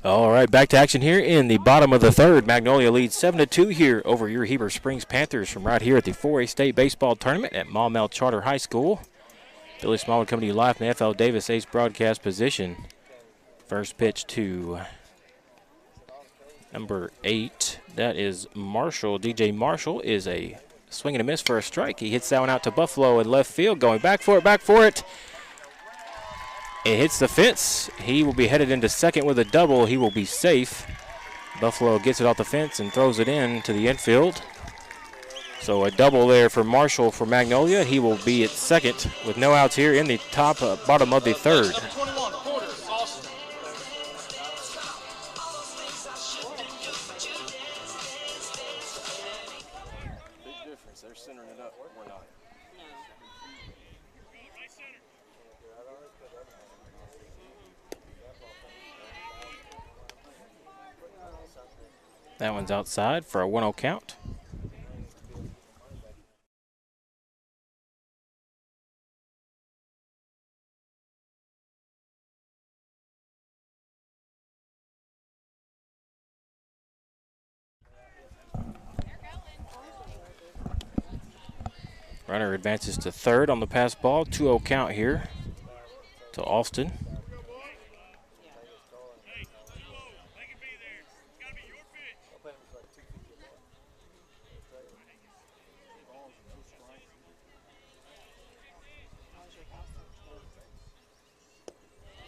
All right, back to action here in the bottom of the third. Magnolia leads 7-2 here over your Heber Springs Panthers from right here at the 4A State Baseball Tournament at Maumelle Charter High School. Billy Smallwood coming to you live from the FL Davis Ace broadcast position. First pitch to number 8. That is Marshall. DJ Marshall is a swing and a miss for a strike. He hits that one out to Buffalo in left field, going back for it, back for it. It hits the fence. He will be headed into second with a double. He will be safe. Buffalo gets it off the fence and throws it in to the infield. So a double there for Marshall for Magnolia. He will be at second with no outs here in the bottom of the third. Number 21, Porter, Austin. Big difference. They're centering it up. We're not. That one's outside for a 1-0 count. Runner advances to third on the pass ball. 2-0 count here to Austin.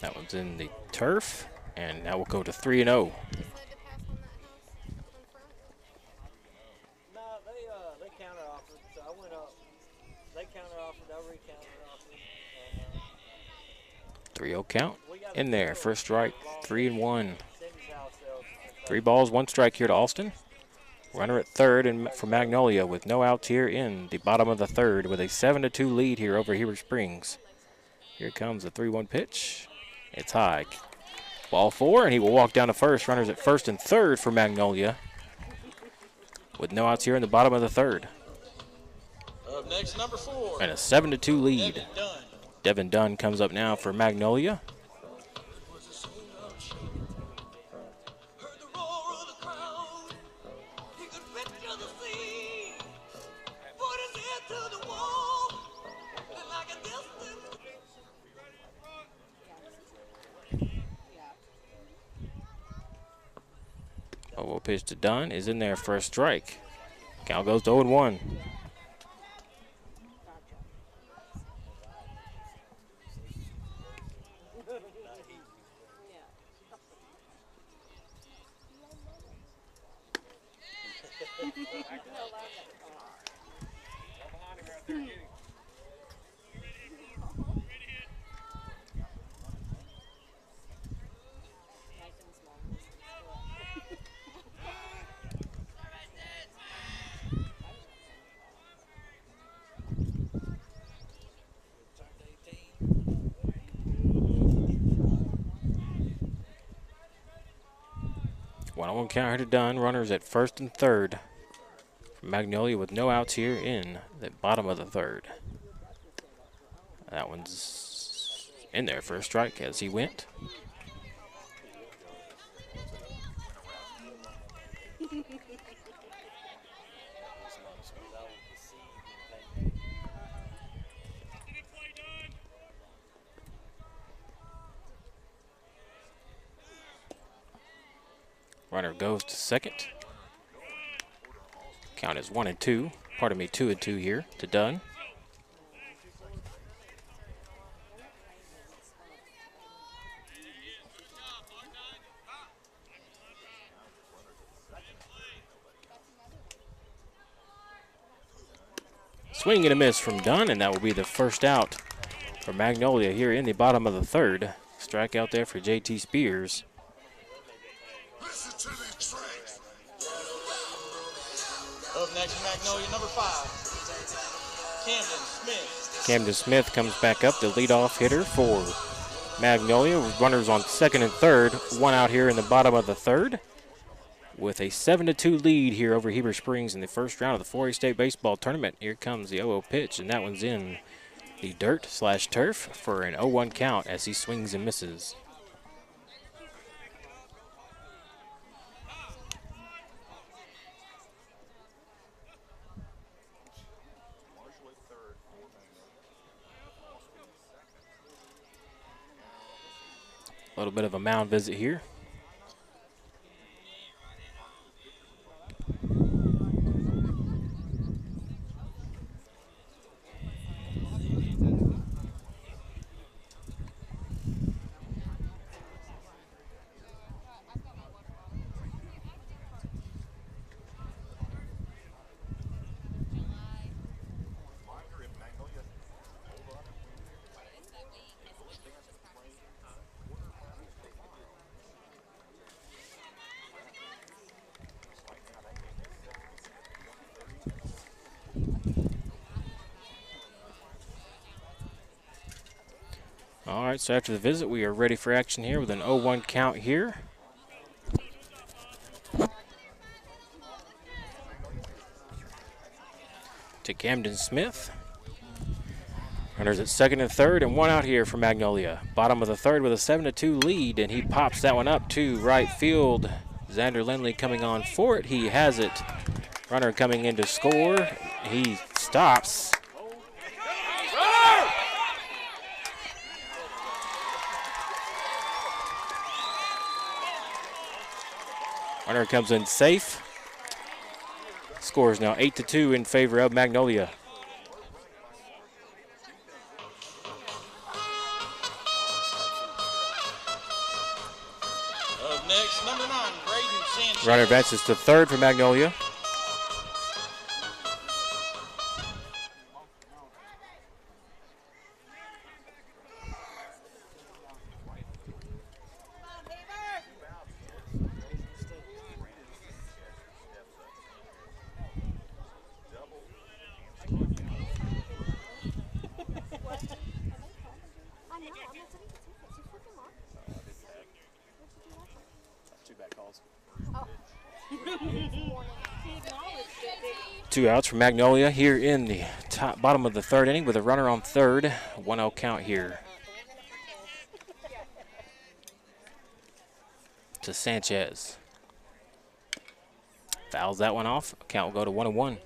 That one's in the turf, and now we'll go to 3-0. Decide to pass on that house in front. No, they counter offered, so I went up. They counter offered, I re-counter offered. 3-0 count in there. First strike, 3-1. 3 balls, 1 strike here to Austin. Runner at third and for Magnolia with no outs here in the bottom of the third with a 7-2 lead here over Heber Springs. Here comes the 3-1 pitch. It's high. Ball 4, and he will walk down to first. Runners at first and third for Magnolia with no outs here in the bottom of the third. Up next, number 4. And a 7-2 lead. Devin Dunn. Devin Dunn comes up now for Magnolia. Oh, pitch to Dunn is in there for a strike. Count goes to 0-1. One count here to Dunn. Runners at first and third. Magnolia with no outs here in the bottom of the third. That one's in there for a strike as he went. Runner goes to second. Count is 1-2. Pardon me, 2-2 here to Dunn. Swing and a miss from Dunn, and that will be the first out for Magnolia here in the bottom of the third. Strikeout there for JT Spears. Up next, Magnolia, number 5, Camden Smith. Camden Smith comes back up, the leadoff hitter for Magnolia. Runners on second and third. One out here in the bottom of the third. With a 7-2 lead here over Heber Springs in the first round of the 4A State Baseball Tournament. Here comes the 0-0 pitch, and that one's in the dirt/turf for an 0-1 count as he swings and misses. A little bit of a mound visit here. All right, so after the visit, we are ready for action here with an 0-1 count here. To Camden Smith. Runners at second and third, and one out here for Magnolia. Bottom of the third with a 7-2 lead, and he pops that one up to right field. Xander Lindley coming on for it. He has it. Runner coming in to score. He stops. Runner comes in safe. Score is now 8-2 in favor of Magnolia. Up next, number 9, Braden Sanchez. Runner advances to third for Magnolia. Two outs for Magnolia here in the bottom of the third inning with a runner on third. 1-0 count here to Sanchez. Fouls that one off. Count will go to 1-1.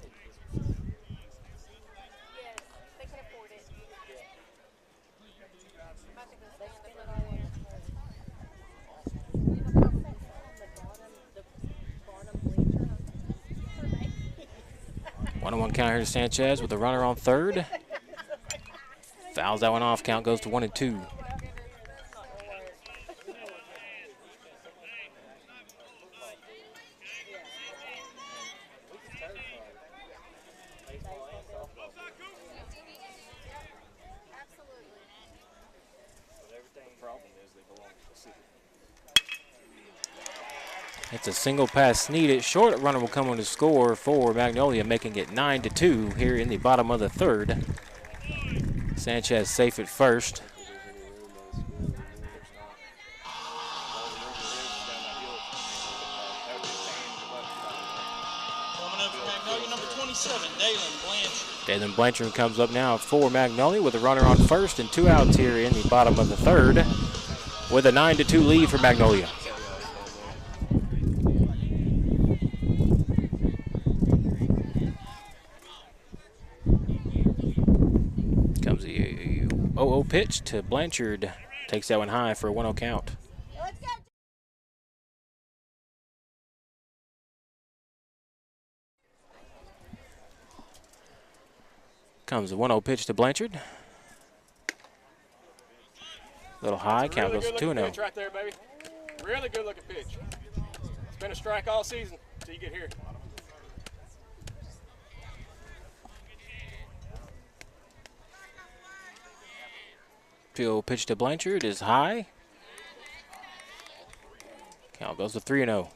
1-1 count here to Sanchez with a runner on third. Fouls that one off. Count goes to 1-2. It's a single pass needed. Short runner will come on to score for Magnolia, making it 9-2 here in the bottom of the third. Sanchez safe at first. Coming up for Magnolia, number 27, Dalen Blanchard. Dalen Blanchard comes up now for Magnolia with a runner on first and 2 outs here in the bottom of the third, with a 9-2 lead for Magnolia. Comes the 0-0 pitch to Blanchard. Takes that one high for a 1-0 count. Comes the 1-0 pitch to Blanchard. Little high, count goes to 2-0. Pitch right there, baby. Really good looking pitch. It's been a strike all season until you get here. Pitch to Blanchard is high. Count goes to 3-0.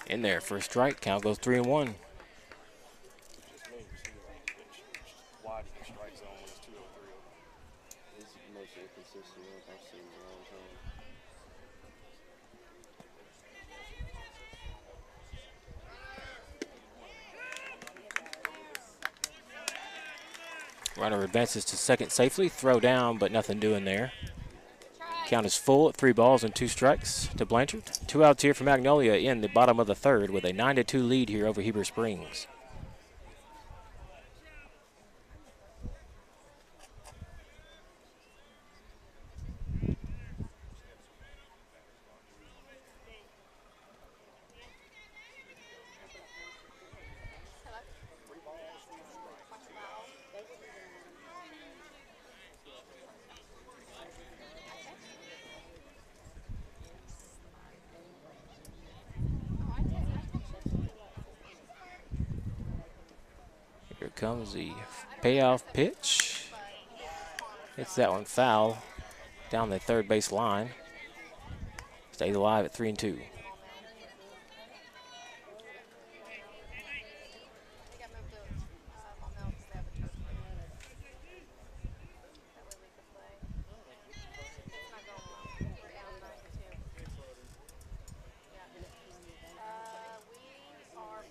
In there for a strike. Count goes 3-1. Runner advances to second safely. Throw down, but nothing doing there. Count is full at 3 balls and 2 strikes to Blanchard. 2 outs here for Magnolia in the bottom of the third with a 9-2 lead here over Heber Springs. Here comes the payoff pitch. Hits that one foul down the third base line. Stays alive at 3-2.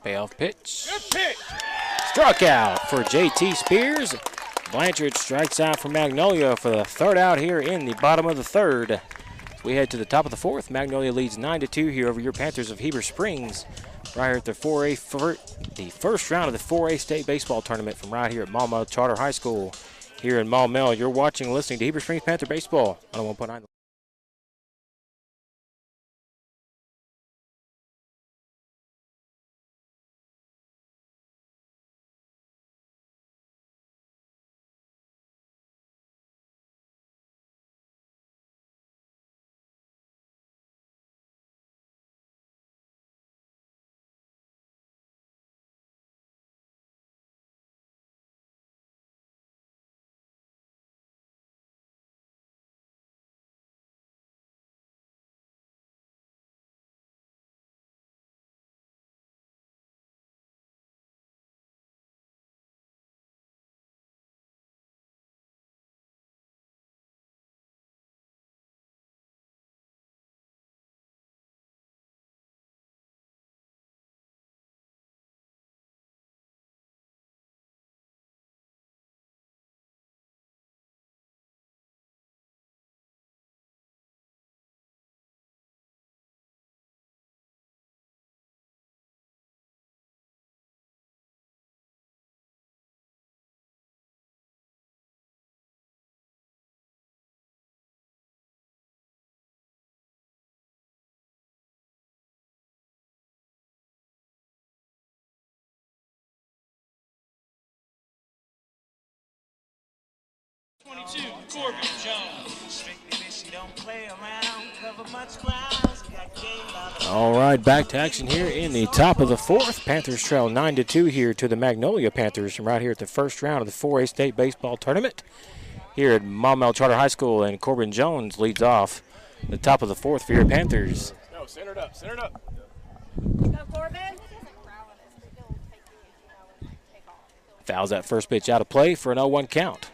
Payoff pitch. Good pitch. Struck out for JT Spears. Blanchard strikes out for Magnolia for the third out here in the bottom of the third. As we head to the top of the fourth, Magnolia leads 9-2 here over your Panthers of Heber Springs. Right here at the 4A, the first round of the 4A state baseball tournament from right here at Maumelle Charter High School here in Maumelle. You're watching and listening to Heber Springs Panther Baseball on 101.9. 22, Corbin Jones. All right, back to action here in the top of the fourth. Panthers trail 9-2 here to the Magnolia Panthers from right here at the first round of the 4A State Baseball Tournament here at Maumelle Charter High School, and Corbin Jones leads off the top of the fourth for your Panthers. No, center it up, center it up. Go, Corbin. Fouls that first pitch out of play for an 0-1 count.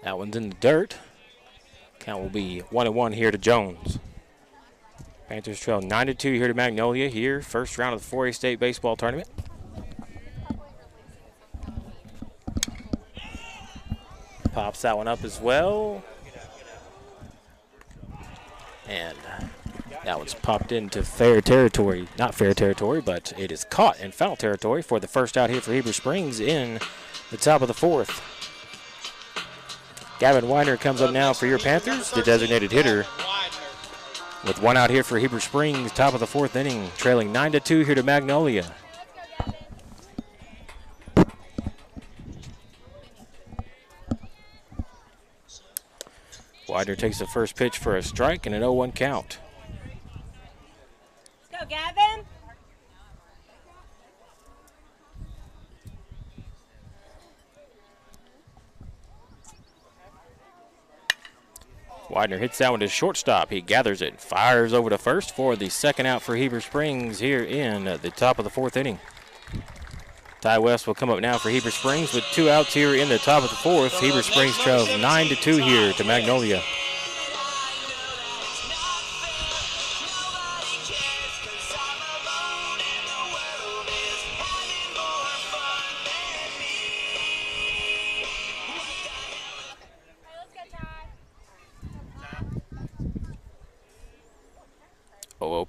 That one's in the dirt. Count will be 1-1 here to Jones. Panthers trail 9-2 here to Magnolia here, first round of the 4A State Baseball Tournament. Pops that one up as well. And that one's popped into fair territory. Not fair territory, but it is caught in foul territory for the first out here for Heber Springs in the top of the fourth. Gavin Weiner comes up now for your Panthers, the designated hitter. With one out here for Heber Springs, top of the fourth inning, trailing 9-2 here to Magnolia. Widener takes the first pitch for a strike and an 0-1 count. Let's go, Gavin. Widener hits that one to shortstop. He gathers it, fires over to first for the second out for Heber Springs here in the top of the fourth inning. Ty West will come up now for Heber Springs with 2 outs here in the top of the fourth. Heber Springs trails 9-2 here to Magnolia.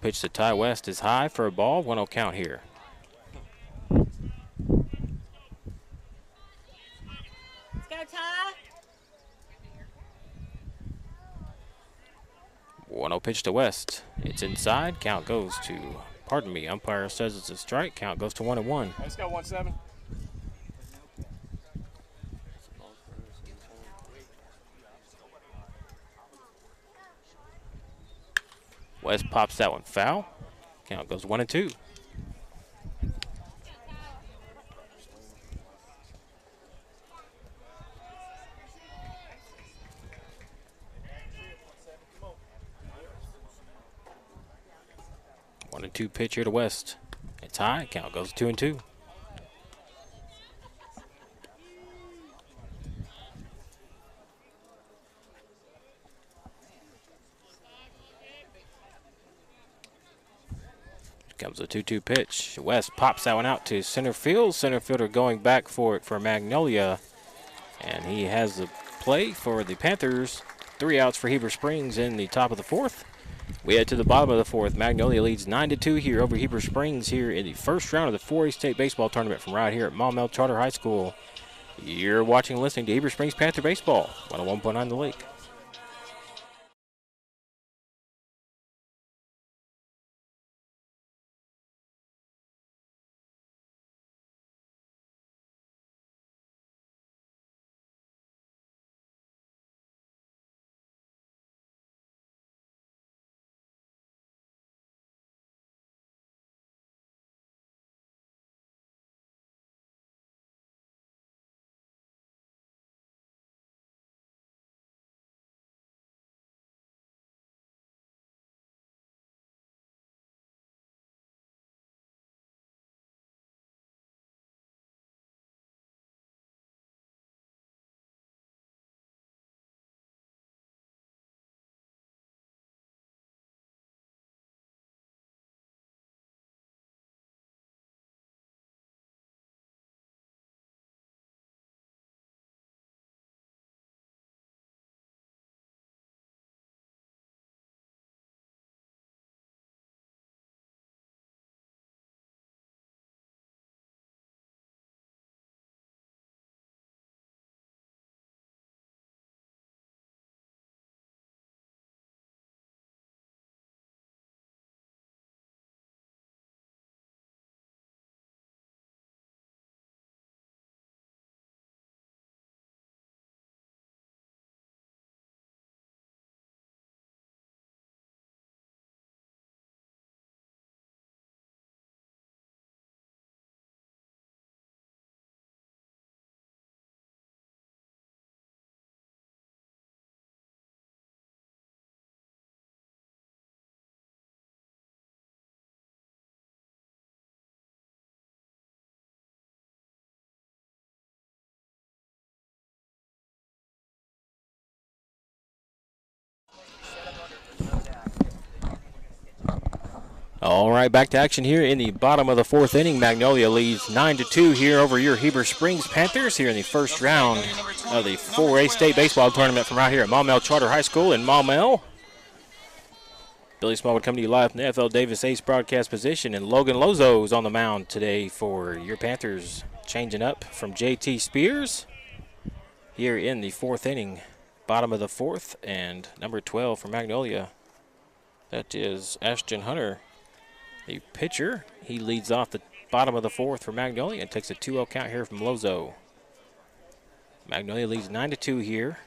Pitch to Ty West is high for a ball. 1-0 count here. Let's go, Ty. 1-0 pitch to West. It's inside. Count goes to, pardon me, umpire says it's a strike. Count goes to 1-1. Let's go 1-7. West pops that one foul. Count goes 1-2. One and two pitch here to West. It's high. Count goes 2-2. Comes a 2-2 pitch. West pops that one out to center field. Center fielder going back for it for Magnolia. And he has the play for the Panthers. 3 outs for Heber Springs in the top of the fourth. We head to the bottom of the fourth. Magnolia leads 9-2 here over Heber Springs here in the first round of the 4A State Baseball Tournament from right here at Maumelle Charter High School. You're watching and listening to Heber Springs Panther Baseball, 101.9 The Lake. All right, back to action here in the bottom of the fourth inning. Magnolia leads 9-2 here over your Heber Springs Panthers here in the first round of the 4A state baseball tournament from right here at Maumelle Charter High School in Maumelle. Billy Smallwood coming to you live from the NFL Davis Ace broadcast position, and Logan Lozo is on the mound today for your Panthers, changing up from JT Spears here in the fourth inning, bottom of the fourth, and number 12 for Magnolia. That is Ashton Hunter, the pitcher. He leads off the bottom of the fourth for Magnolia and takes a 2-0 count here from Lozo. Magnolia leads 9-2 here.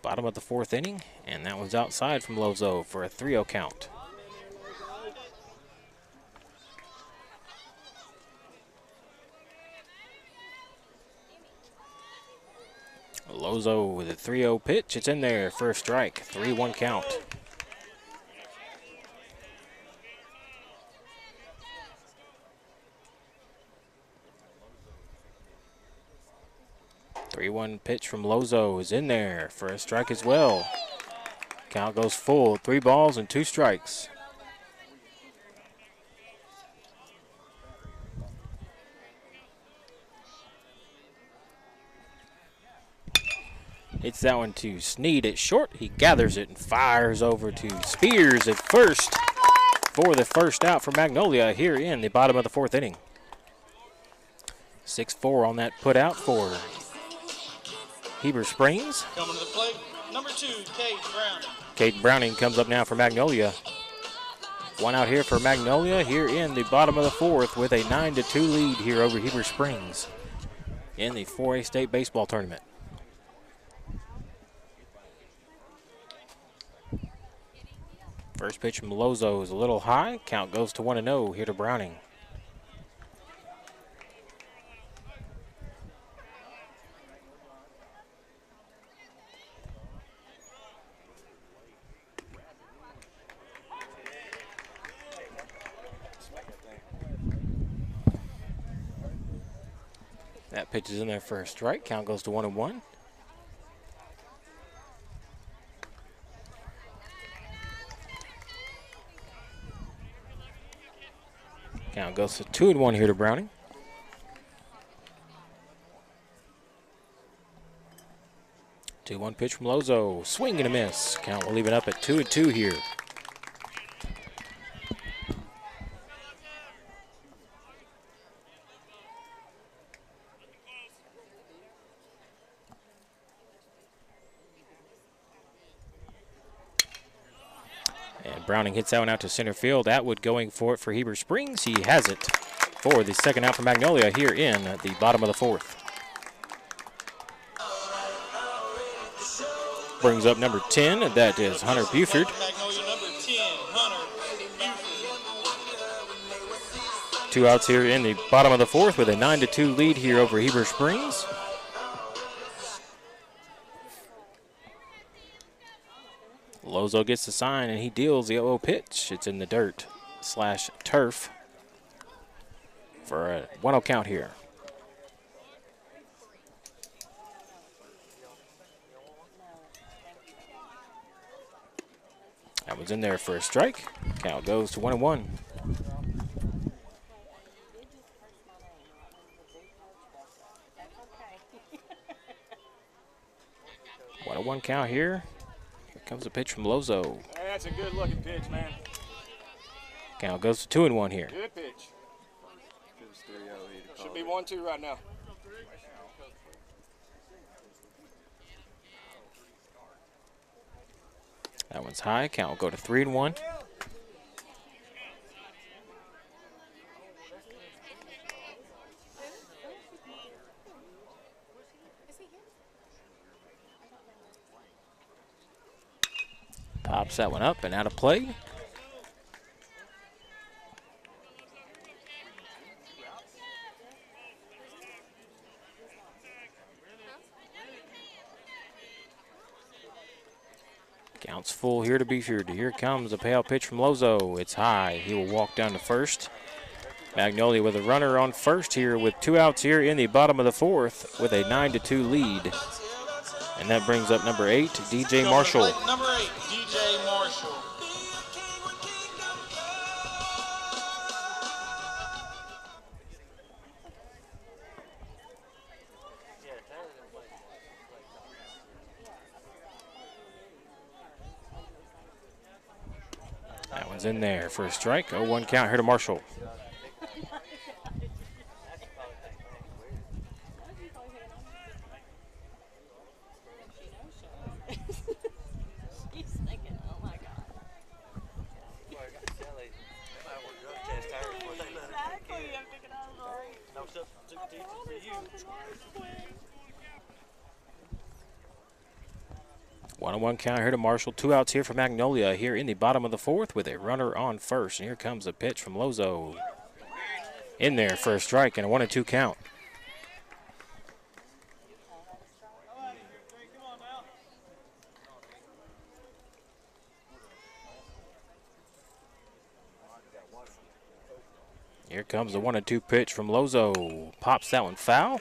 Bottom of the fourth inning, and that one's outside from Lozo for a 3-0 count. Lozo with a 3-0 pitch. It's in there for a strike. 3-1 count. Three-one pitch from Lozo is in there for a strike as well. Count goes full. 3 balls and 2 strikes. Hits that one to Sneed at short. He gathers it and fires over to Spears at first for the first out for Magnolia here in the bottom of the fourth inning. 6-4 on that put out for Heber Springs. Coming to the plate, number 2, Kate Browning. Kate Browning comes up now for Magnolia. 1 out here for Magnolia here in the bottom of the fourth with a 9-2 lead here over Heber Springs in the 4A state baseball tournament. First pitch from Lozo is a little high. Count goes to 1-0 here to Browning. That pitch is in there for a strike. Count goes to 1-1. Count goes to 2-1 here to Browning. Two-one pitch from Lozo. Swing and a miss. Count will leave it up at 2-2 here. Browning hits that one out to center field. Atwood going for it for Heber Springs. He has it for the second out for Magnolia here in the bottom of the fourth. Brings up number 10, and that is Hunter Buford. Magnolia number 10, Hunter Buford. 2 outs here in the bottom of the fourth with a 9-2 lead here over Heber Springs. Lozo gets the sign, and he deals the 0-0 pitch. It's in the dirt / turf for a 1-0 count here. That was in there for a strike. Count goes to 1-1. What a 1 count here. Comes a pitch from Lozo. That's a good looking pitch, man. Count goes to 2-1 here. Good pitch. Should be 1-2 right now. That one's high. Count will go to 3-1. Pops that one up and out of play. Counts full here to Buford. Here comes a payout pitch from Lozo. It's high. He will walk down to first. Magnolia with a runner on first here with 2 outs here in the bottom of the fourth with a 9-2 lead. And that brings up number 8, DJ Marshall. Number 8, DJ Marshall. one's in there for a strike. 0-1 count here to Marshall. She's thinking, oh my God. Exactly, I'm thinking No substitute teaching for you. 1-1 count here to Marshall. 2 outs here for Magnolia here in the bottom of the 4th with a runner on first. And here comes a pitch from Lozo. In there for a strike and a 1-2 count. Here comes the 1-2 pitch from Lozo. Pops that one foul.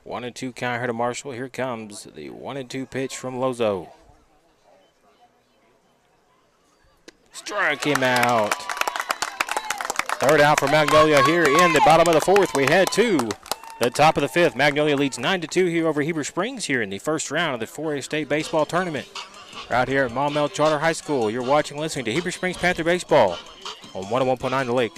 One and two count here to Marshall. Here comes the 1-2 pitch from Lozo. Strike him out. Third out for Magnolia here in the bottom of the 4th. We head to the top of the 5th. Magnolia leads 9-2 here over Heber Springs here in the first round of the 4A State Baseball Tournament. Right here at Maumelle Charter High School. You're watching and listening to Heber Springs Panther Baseball on 101.9 The Lake.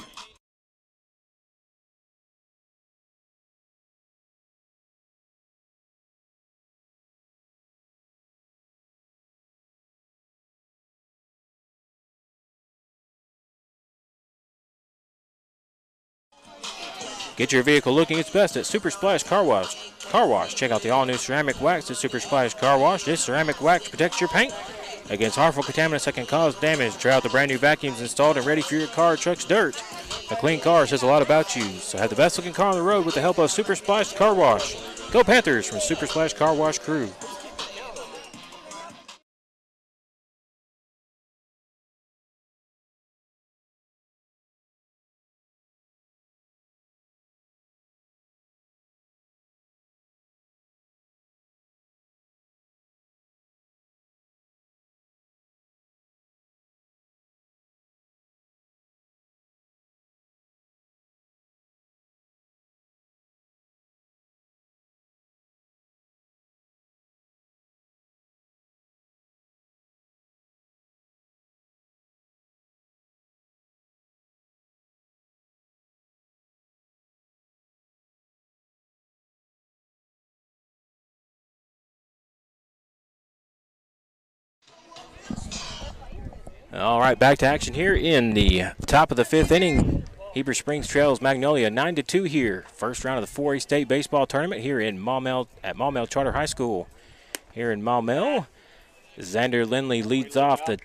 Get your vehicle looking its best at Super Splash Car Wash. Check out the all-new ceramic wax at Super Splash Car Wash. This ceramic wax protects your paint against harmful contaminants that can cause damage. Try out the brand new vacuums installed and ready for your car or truck's dirt. A clean car says a lot about you, so have the best looking car on the road with the help of Super Splash Car Wash. Go Panthers from Super Splash Car Wash crew. All right, back to action here in the top of the 5th inning. Heber Springs trails Magnolia 9-2 here. First round of the 4A State Baseball Tournament here in Maumelle at Maumelle Charter High School. Here in Maumelle, Xander Lindley leads off the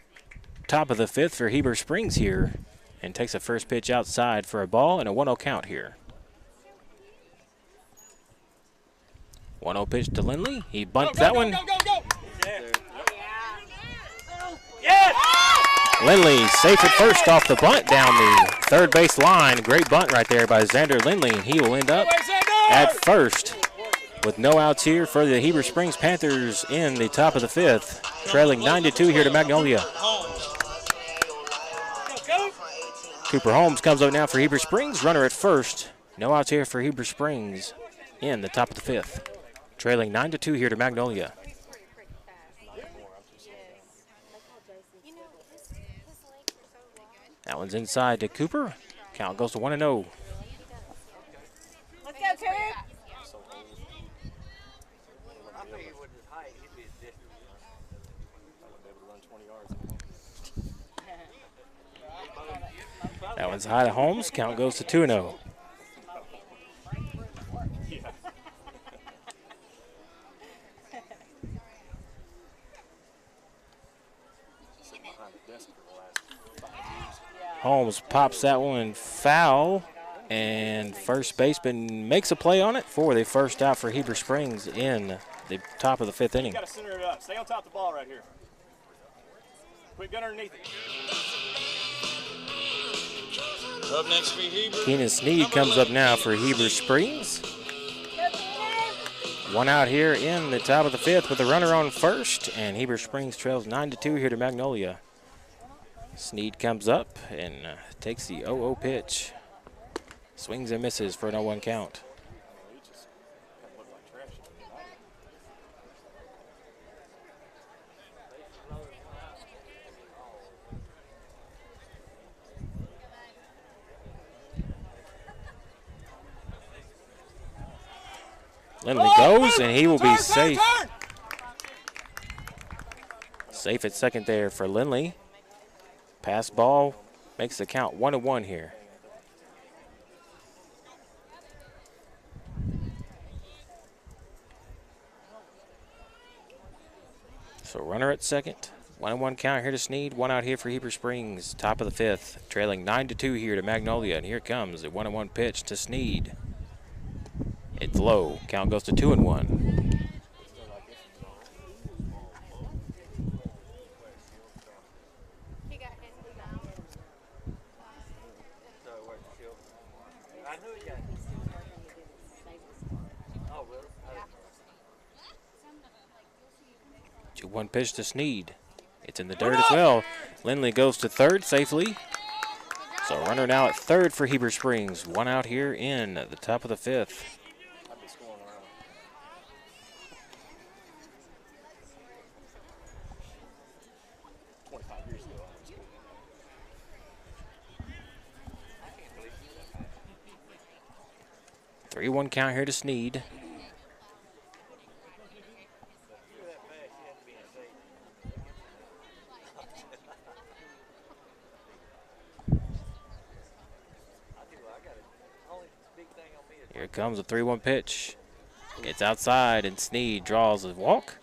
top of the 5th for Heber Springs here and takes a first pitch outside for a ball and a 1-0 count here. 1-0 pitch to Lindley. He bunts that one. Lindley safe at first off the bunt down the third base line. Great bunt right there by Xander Lindley, and he will end up at first with no outs here for the Heber Springs Panthers in the top of the 5th, trailing 9-2 here to Magnolia. Cooper Holmes comes up now for Heber Springs, runner at first. No outs here for Heber Springs in the top of the 5th, trailing 9-2 here to Magnolia. That one's inside to Cooper. Count goes to 1-0. Let's go, Coop. That one's high to Holmes. Count goes to 2-0. Holmes pops that one foul, and first baseman makes a play on it for the first out for Heber Springs in the top of the 5th inning. You got to center it up. Stay on top of the ball right here. Quick gun underneath it. Up next for Heber. Keenan Sneed comes up now for Heber Springs. One out here in the top of the 5th with a runner on first, and Heber Springs trails 9-2 here to Magnolia. Sneed comes up and takes the 0-0 pitch. Swings and misses for an 0-1 count. Lindley goes, and he will be safe. Safe at second there for Lindley. Pass ball makes the count 1-1 here. So runner at second. 1-1 count here to Sneed. One out here for Heber Springs. Top of the fifth. Trailing 9-2 here to Magnolia. And here comes the 1-1 pitch to Sneed. It's low. Count goes to 2-1. He got hit. I knew he got. Oh, really? 2-1 pitch to Sneed. It's in the dirt as well. Lindley goes to third safely. So runner now at third for Heber Springs. One out here in the top of the fifth. 3-1 count here to Sneed. Here comes a 3-1 pitch. It's outside, and Sneed draws a walk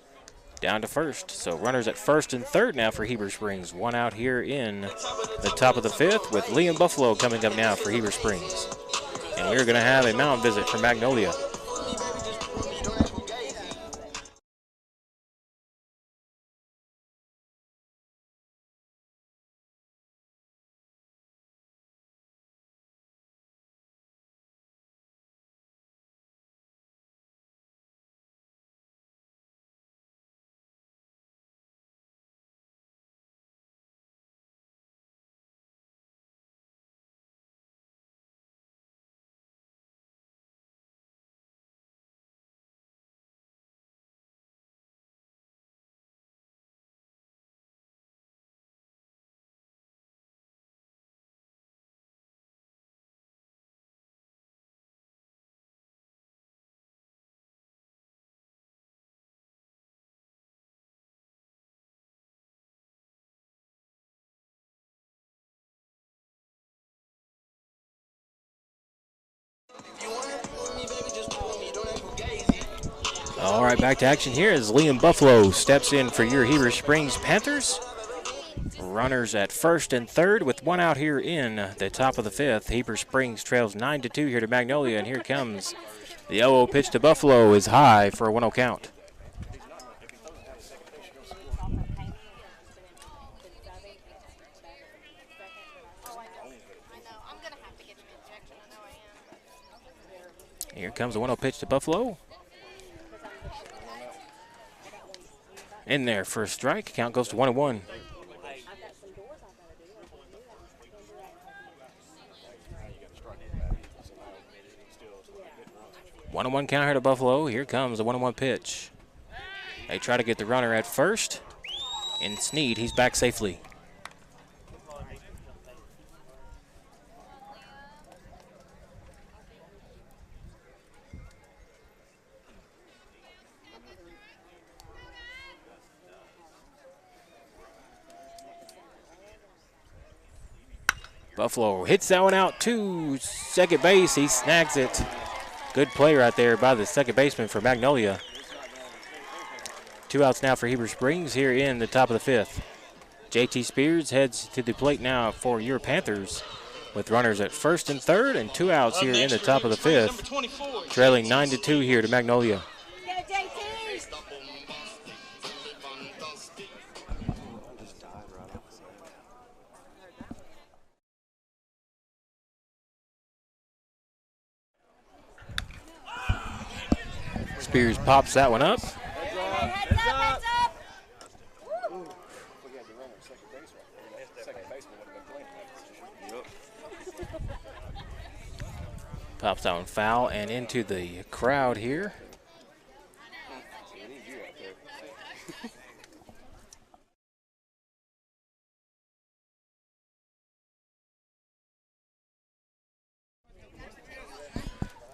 down to first. So runners at first and third now for Heber Springs. One out here in the top of the fifth with Liam Buffalo coming up now for Heber Springs. And we're going to have a mound visit from Magnolia. All right, back to action here as Liam Buffalo steps in for your Heber Springs Panthers. Runners at first and third with one out here in the top of the fifth. Heber Springs trails 9-2 here to Magnolia, and here comes the 0-0 pitch to Buffalo is high for a 1-0 count. Here comes the 1-0 pitch to Buffalo. In there for a strike. Count goes to 1-1. 1-1 count here to Buffalo. Here comes the 1-1 pitch. They try to get the runner at first. And Sneed, he's back safely. Buffalo hits that one out to second base. He snags it. Good play right there by the second baseman for Magnolia. 2 outs now for Heber Springs here in the top of the fifth. JT Spears heads to the plate now for your Panthers with runners at first and third and 2 outs here in the top of the fifth. Trailing 9-2 here to Magnolia. Spears pops that one up. Heads up, heads up. Pops out and foul and into the crowd here.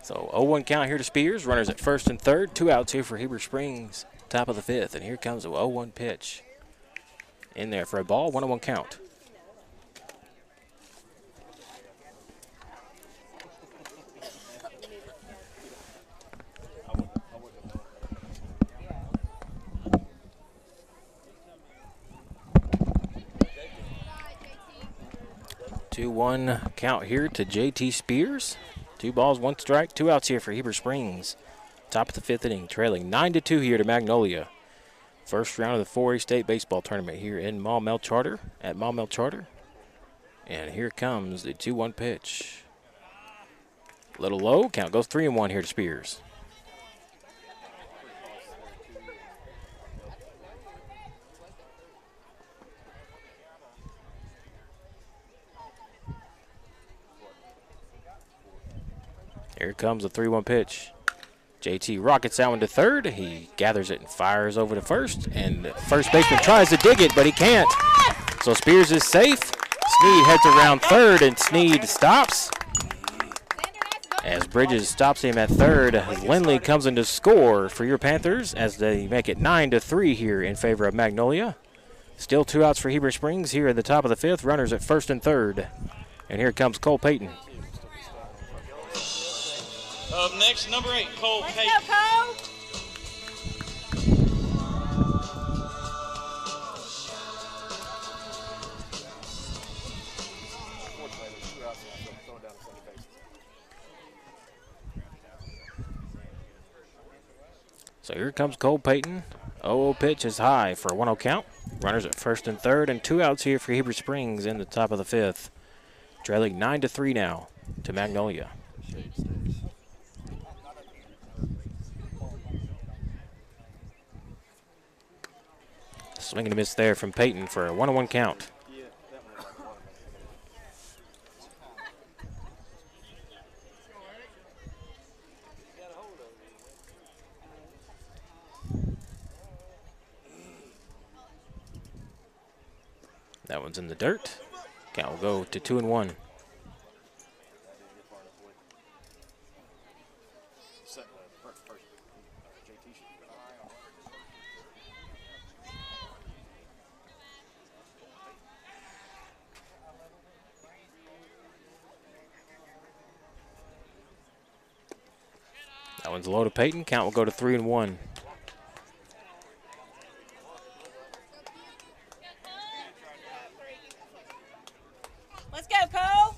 So 0-1 count here to Spears. Runners at first and third. 2 outs here for Heber Springs. Top of the fifth. And here comes the 0-1 pitch. In there for a ball. 1-1 count. One count here to JT Spears. 2 balls, 1 strike, 2 outs here for Heber Springs. Top of the fifth inning, trailing 9-2 here to Magnolia. First round of the 4A State Baseball Tournament here in Maumelle Charter, at Maumelle Charter. And here comes the 2-1 pitch. Little low, count goes 3-1 here to Spears. Here comes the 3-1 pitch. JT rockets that one to third. He gathers it and fires over to first. And first baseman tries to dig it, but he can't. So Spears is safe. Sneed heads around third, and Sneed stops. As Bridges stops him at third, Lindley comes in to score for your Panthers as they make it 9-3 here in favor of Magnolia. Still 2 outs for Heber Springs here at the top of the fifth. Runners at first and third. And here comes Cole Payton. Up next, number 8, Cole Payton. Let's go, Cole. So here comes Cole Payton. 0-0 pitch is high for a 1-0 count. Runners at first and third, and 2 outs here for Heber Springs in the top of the fifth. Trailing 9-3 now to Magnolia. Swing and a miss there from Payton for a 1-1 count. That one's in the dirt. Count will go to 2-1. That one's low to Payton. Count will go to 3-1. Let's go, Cole.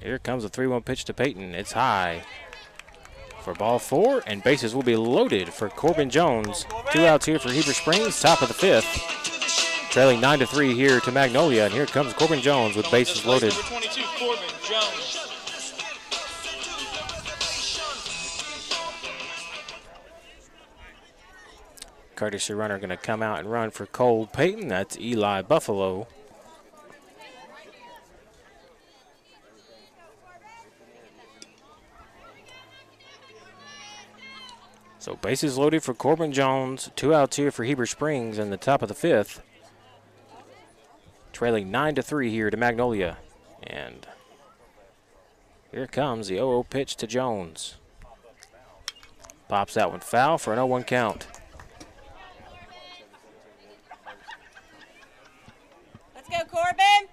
Here comes a 3-1 pitch to Payton. It's high for ball 4, and bases will be loaded for Corbin Jones. 2 outs here for Heber Springs, top of the fifth. Trailing 9-3 here to Magnolia, and here comes Corbin Jones with bases loaded. Number 22, Corbin Jones. Courtesy runner going to come out and run for Cole Payton. That's Eli Buffalo. So bases loaded for Corbin Jones. 2 outs here for Heber Springs in the top of the fifth. Trailing 9-3 here to Magnolia. And here comes the 0-0 pitch to Jones. Pops that one foul for an 0-1 count. Let's go, Corbin.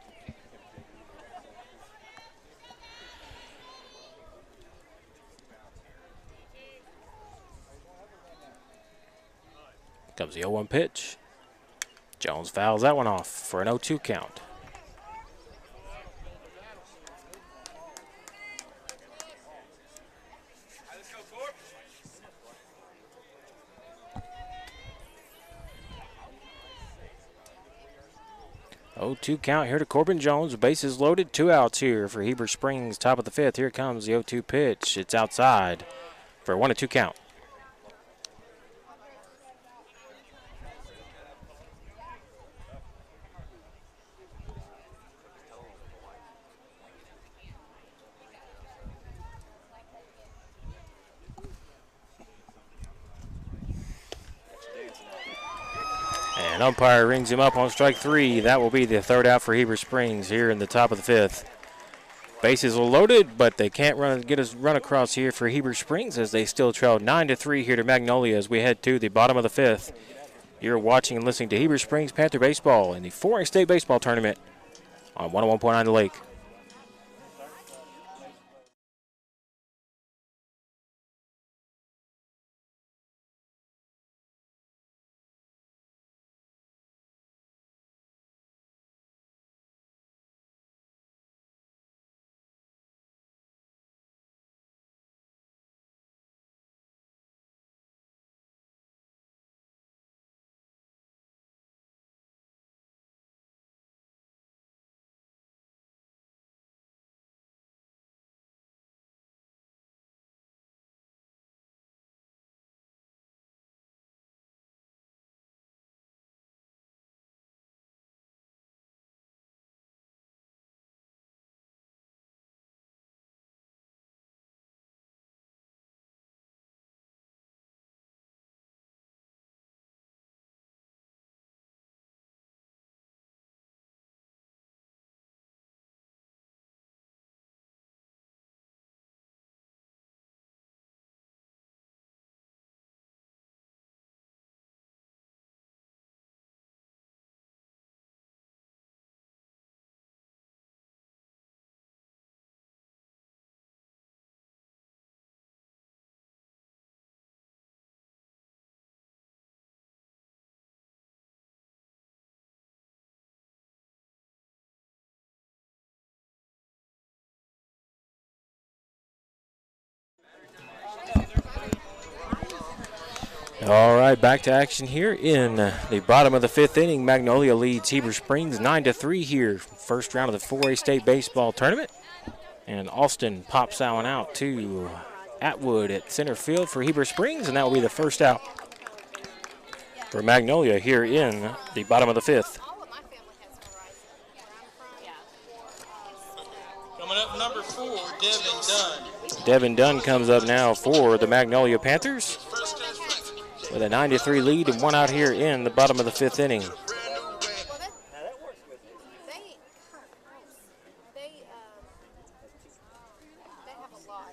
Comes the 0-1 pitch. Jones fouls that one off for an 0-2 count. Oh, 2 count here to Corbin Jones. Bases loaded. 2 outs here for Heber Springs. Top of the fifth. Here comes the 0-2 pitch. It's outside for a 1-2 count. And umpire rings him up on strike 3. That will be the third out for Heber Springs here in the top of the 5th. Bases are loaded, but they can't get a run across here for Heber Springs as they still trail 9-3 here to Magnolia as we head to the bottom of the 5th. You're watching and listening to Heber Springs Panther Baseball in the 4A State Baseball Tournament on 101.9 The Lake. All right, back to action here in the bottom of the 5th inning. Magnolia leads Heber Springs 9-3 here. First round of the 4A State Baseball Tournament. And Austin pops that one out to Atwood at center field for Heber Springs, and that will be the first out for Magnolia here in the bottom of the 5th. All of my family has Verizon. Coming up, number 4, Devin Dunn. Devin Dunn comes up now for the Magnolia Panthers with a 9-3 lead and one out here in the bottom of the 5th inning. Well, they have a lot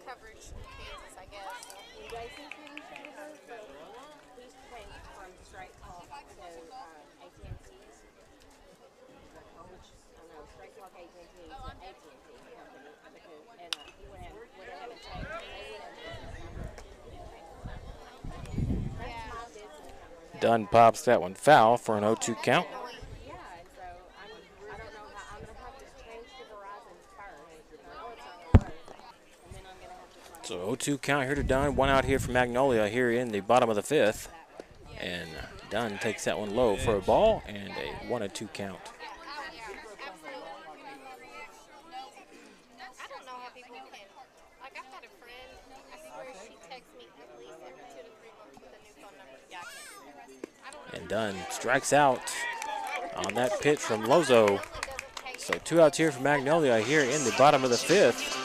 coverage in Kansas, I guess. Jason's really shoulders, so he's changed from straight talk to AT&T. Which, I know, straight talk AT&T to AT&T company, because, and he went ahead and changed, and they went ahead and that's my business number. Dunn pops that one foul for an 0-2 count. Yeah, and so I don't know how, I'm going to have to change to Verizon first. I know it's not going to work, and then I'm going to have to find So 0-2 count here to Dunn. One out here for Magnolia here in the bottom of the 5th. And Dunn takes that one low for a ball and a 1-2 count. I don't know how people can. Like, I've got a friend, I swear she texts me at least every 2 to 3 months with a new phone number. Yeah, I don't know. And Dunn strikes out on that pitch from Lozo. So 2 outs here for Magnolia here in the bottom of the 5th.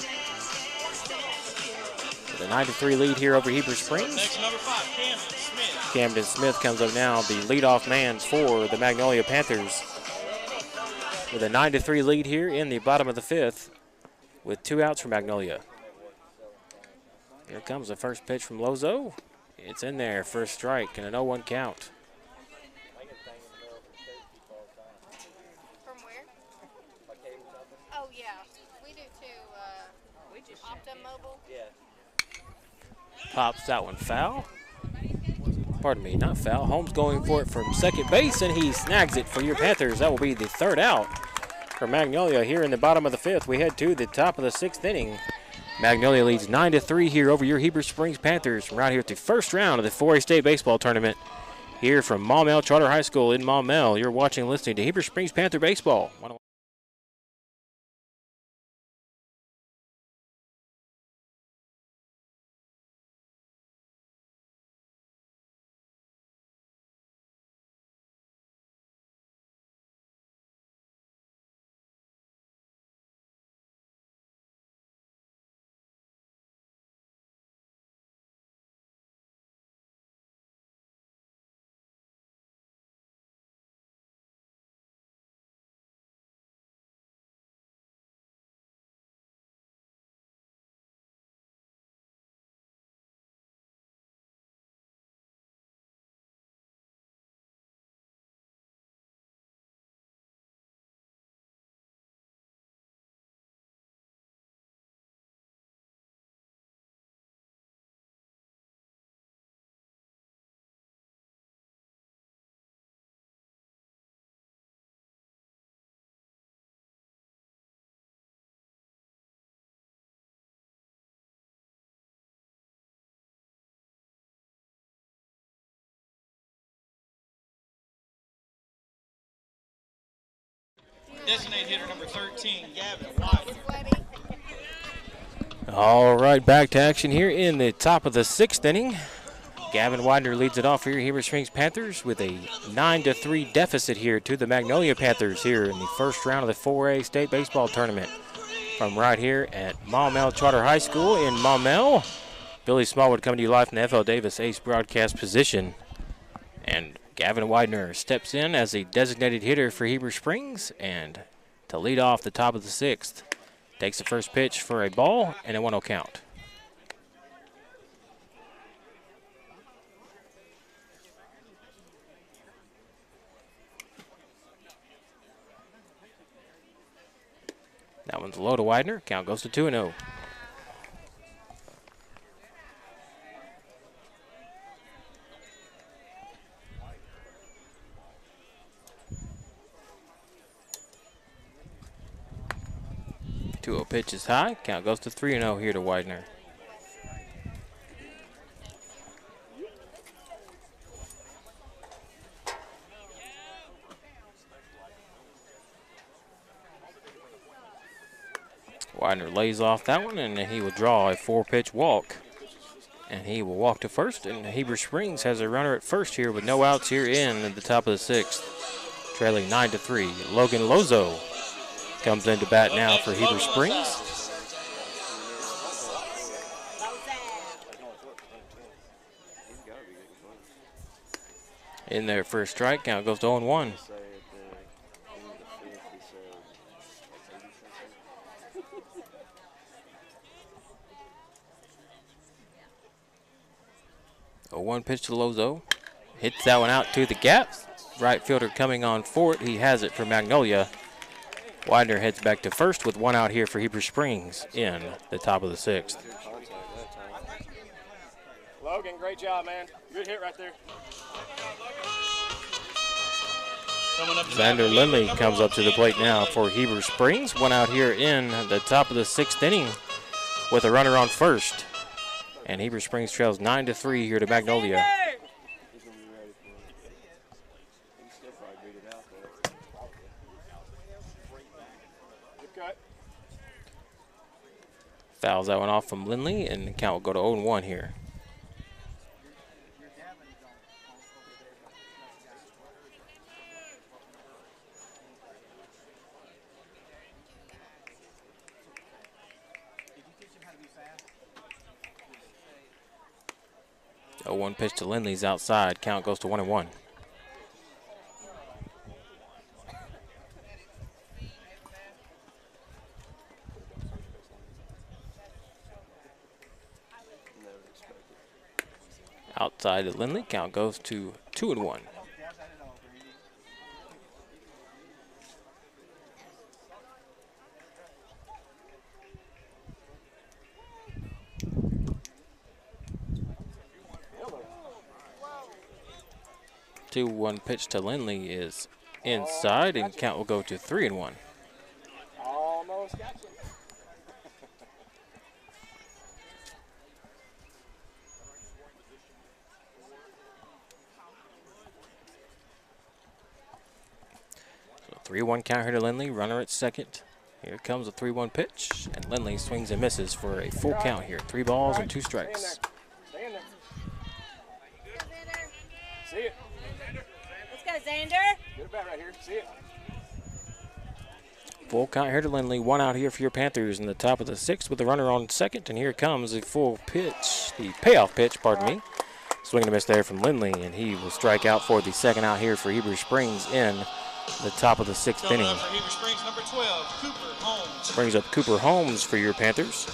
With a 9-3 lead here over Heber Springs. Next, number 5, Camden Smith. Camden Smith comes up now, the leadoff man for the Magnolia Panthers. With a 9-3 lead here in the bottom of the 5th with 2 outs for Magnolia. Here comes the first pitch from Lozo. It's in there, first strike and an 0-1 count. From where? Oh, yeah. We do too. We just Optum Mobile. Pops that one foul. Pardon me, not foul. Holmes going for it from second base, and he snags it for your Panthers. That will be the third out for Magnolia here in the bottom of the 5th. We head to the top of the 6th inning. Magnolia leads 9-3 here over your Heber Springs Panthers. Right here at the first round of the 4A State Baseball Tournament. Here from Maumelle Charter High School in Maumelle. You're watching and listening to Heber Springs Panther Baseball. Designated hitter number 13, Gavin White. Sweaty. All right, back to action here in the top of the 6th inning. Gavin Widener leads it off here. Heber Springs Panthers with a 9-3 deficit here to the Magnolia Panthers here in the first round of the 4A state baseball tournament. From right here at Maumelle Charter High School in Maumelle, Billy Smallwood coming to you live from the FL Davis Ace broadcast position. And Gavin Widener steps in as a designated hitter for Heber Springs and to lead off the top of the 6th. Takes the first pitch for a ball and a 1-0 count. That one's low to Widener. Count goes to 2-0. Pitch is high. Count goes to 3-0 here to Widener. Widener lays off that one, and he will draw a 4-pitch walk. And he will walk to first, and Heber Springs has a runner at first here with no outs here in at the top of the 6th. Trailing 9-3. Logan Lozo comes into bat now for Heber Springs. In there for a strike, count goes to 0-1. A 1 pitch to Lozo. Hits that one out to the gap. Right fielder coming on for it. He has it for Magnolia. Widener heads back to first with 1 out here for Heber Springs in the top of the 6th. Logan, great job, man. Good hit right there. Xander Lindley comes up to the plate now for Heber Springs. 1 out here in the top of the 6th inning with a runner on first. And Heber Springs trails 9-3 here to Magnolia. Fouls that one off from Lindley, and the count will go to 0-1 here. A 1 pitch to Lindley's outside. Count goes to 1-1. Outside of Lindley, count goes to 2-1. Two 1 pitch to Lindley is inside, and count will go to 3-1. Almost got you. So 3-1 count here to Lindley. Runner at second. Here comes a 3-1 pitch, and Lindley swings and misses for a full count here. 3 balls and 2 strikes. Stay in there. See it. Let's go, Xander. Get it back right here. See it. Full count here to Lindley. 1 out here for your Panthers in the top of the 6th with the runner on second. And here comes the full pitch, the payoff pitch, pardon me. Swing and a miss there from Lindley, and he will strike out for the 2nd out here for Heber Springs in the top of the 6th inning. For Heber Springs, number 12, Cooper Holmes. Brings up Cooper Holmes for your Panthers.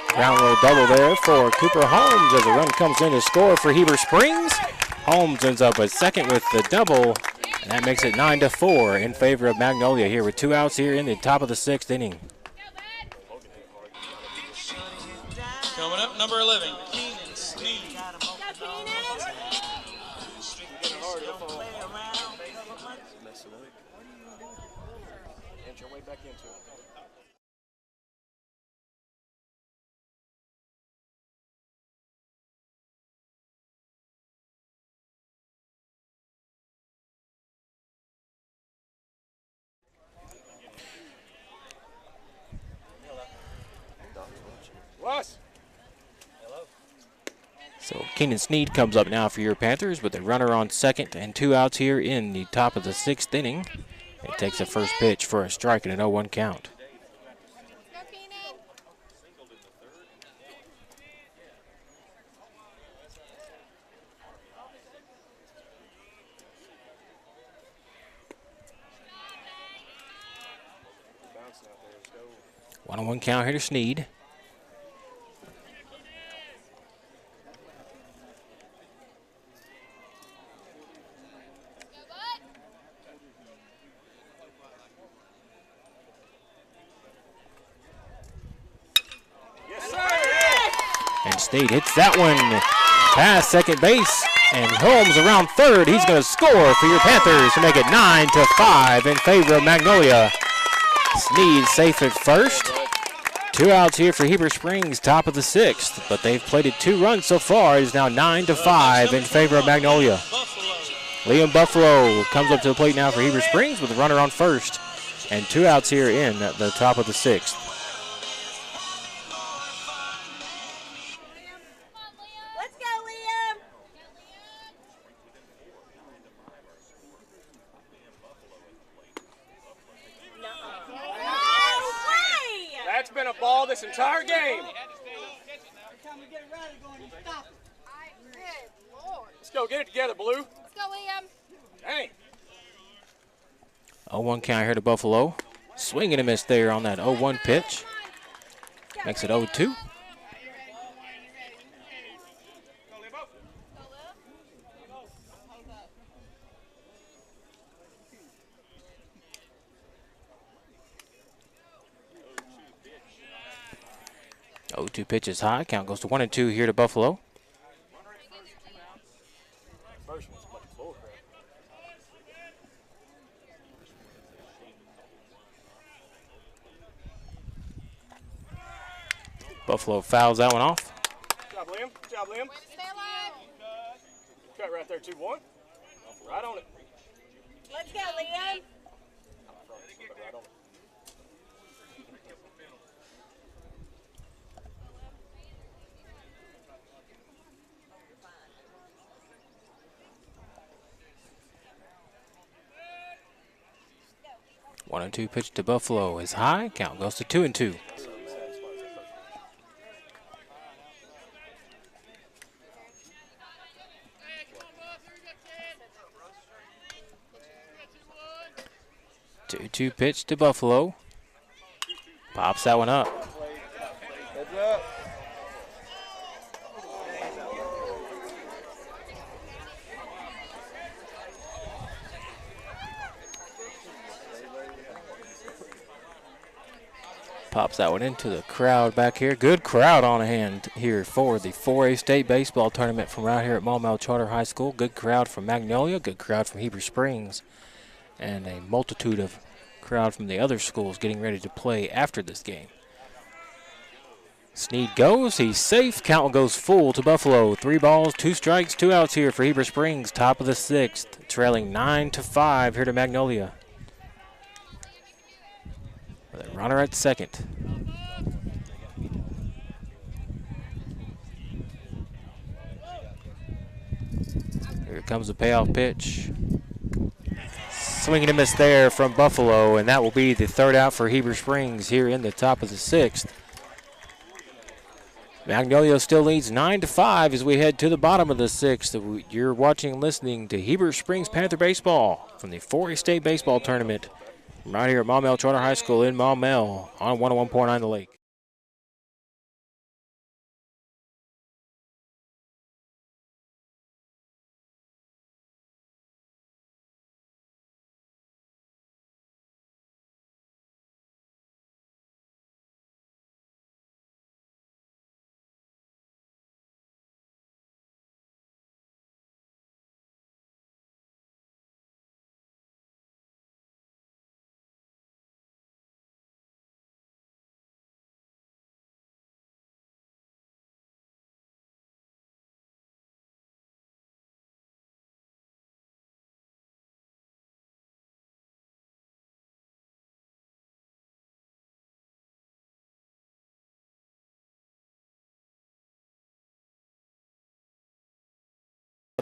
Ground roll double there for Cooper Holmes as a run comes in to score for Heber Springs. Holmes ends up at second with the double, and that makes it 9-4 in favor of Magnolia here with 2 outs here in the top of the 6th inning. Coming up, number 11, Keenan Sneed. Mess it up. Inch your way back into it. Was. So Keenan Sneed comes up now for your Panthers with a runner on second and 2 outs here in the top of the 6th inning. He takes the first pitch for a strike and an 0-1 count. Go, Keenan. Bouncing out there. Let's go. 1-1 count here to Sneed. And Sneed hits that one past second base, and Holmes around third. He's going to score for your Panthers to make it 9-5 in favor of Magnolia. Sneed safe at first. 2 outs here for Heber Springs, top of the 6th, but they've plated 2 runs so far. It is now 9-5 in favor of Magnolia. Liam Buffalo comes up to the plate now for Heber Springs with a runner on first, and 2 outs here in the top of the 6th. Let's go, Liam. No way. That's been a ball this entire game. Good Lord. Let's go. Get it together, Blue. Let's go, Liam. Dang. 0-1 count here to Buffalo. Swing and a miss there on that 0-1 pitch. Makes it 0-2. Oh, 2 pitches high. Count goes to 1-2 here to Buffalo. First one's much bull crap. Buffalo fouls that one off. Good job, Liam. Good job, Liam. Stay alive. Cut right there, 2-1. Right on it. Let's go, Liam. Right on it. 1-2 pitch to Buffalo is high. Count goes to 2-2. Two pitch to Buffalo. Pops that one up. Heads up. Pops that one into the crowd back here. Good crowd on hand here for the 4A state baseball tournament from right here at Maumelle Charter High School. Good crowd from Magnolia, good crowd from Heber Springs, and a multitude of crowd from the other schools getting ready to play after this game. Sneed goes, he's safe. Count goes full to Buffalo. 3 balls, 2 strikes, 2 outs here for Heber Springs, top of the 6th, trailing 9-5 here to Magnolia. With a runner at second. Here comes the payoff pitch. Swing and a miss there from Buffalo, and that will be the 3rd out for Heber Springs here in the top of the 6th. Magnolia still leads 9-5 as we head to the bottom of the 6th. You're watching and listening to Heber Springs Panther Baseball from the 4A State Baseball Tournament right here at Maumelle Charter High School in Maumelle on 101.9 The Lake.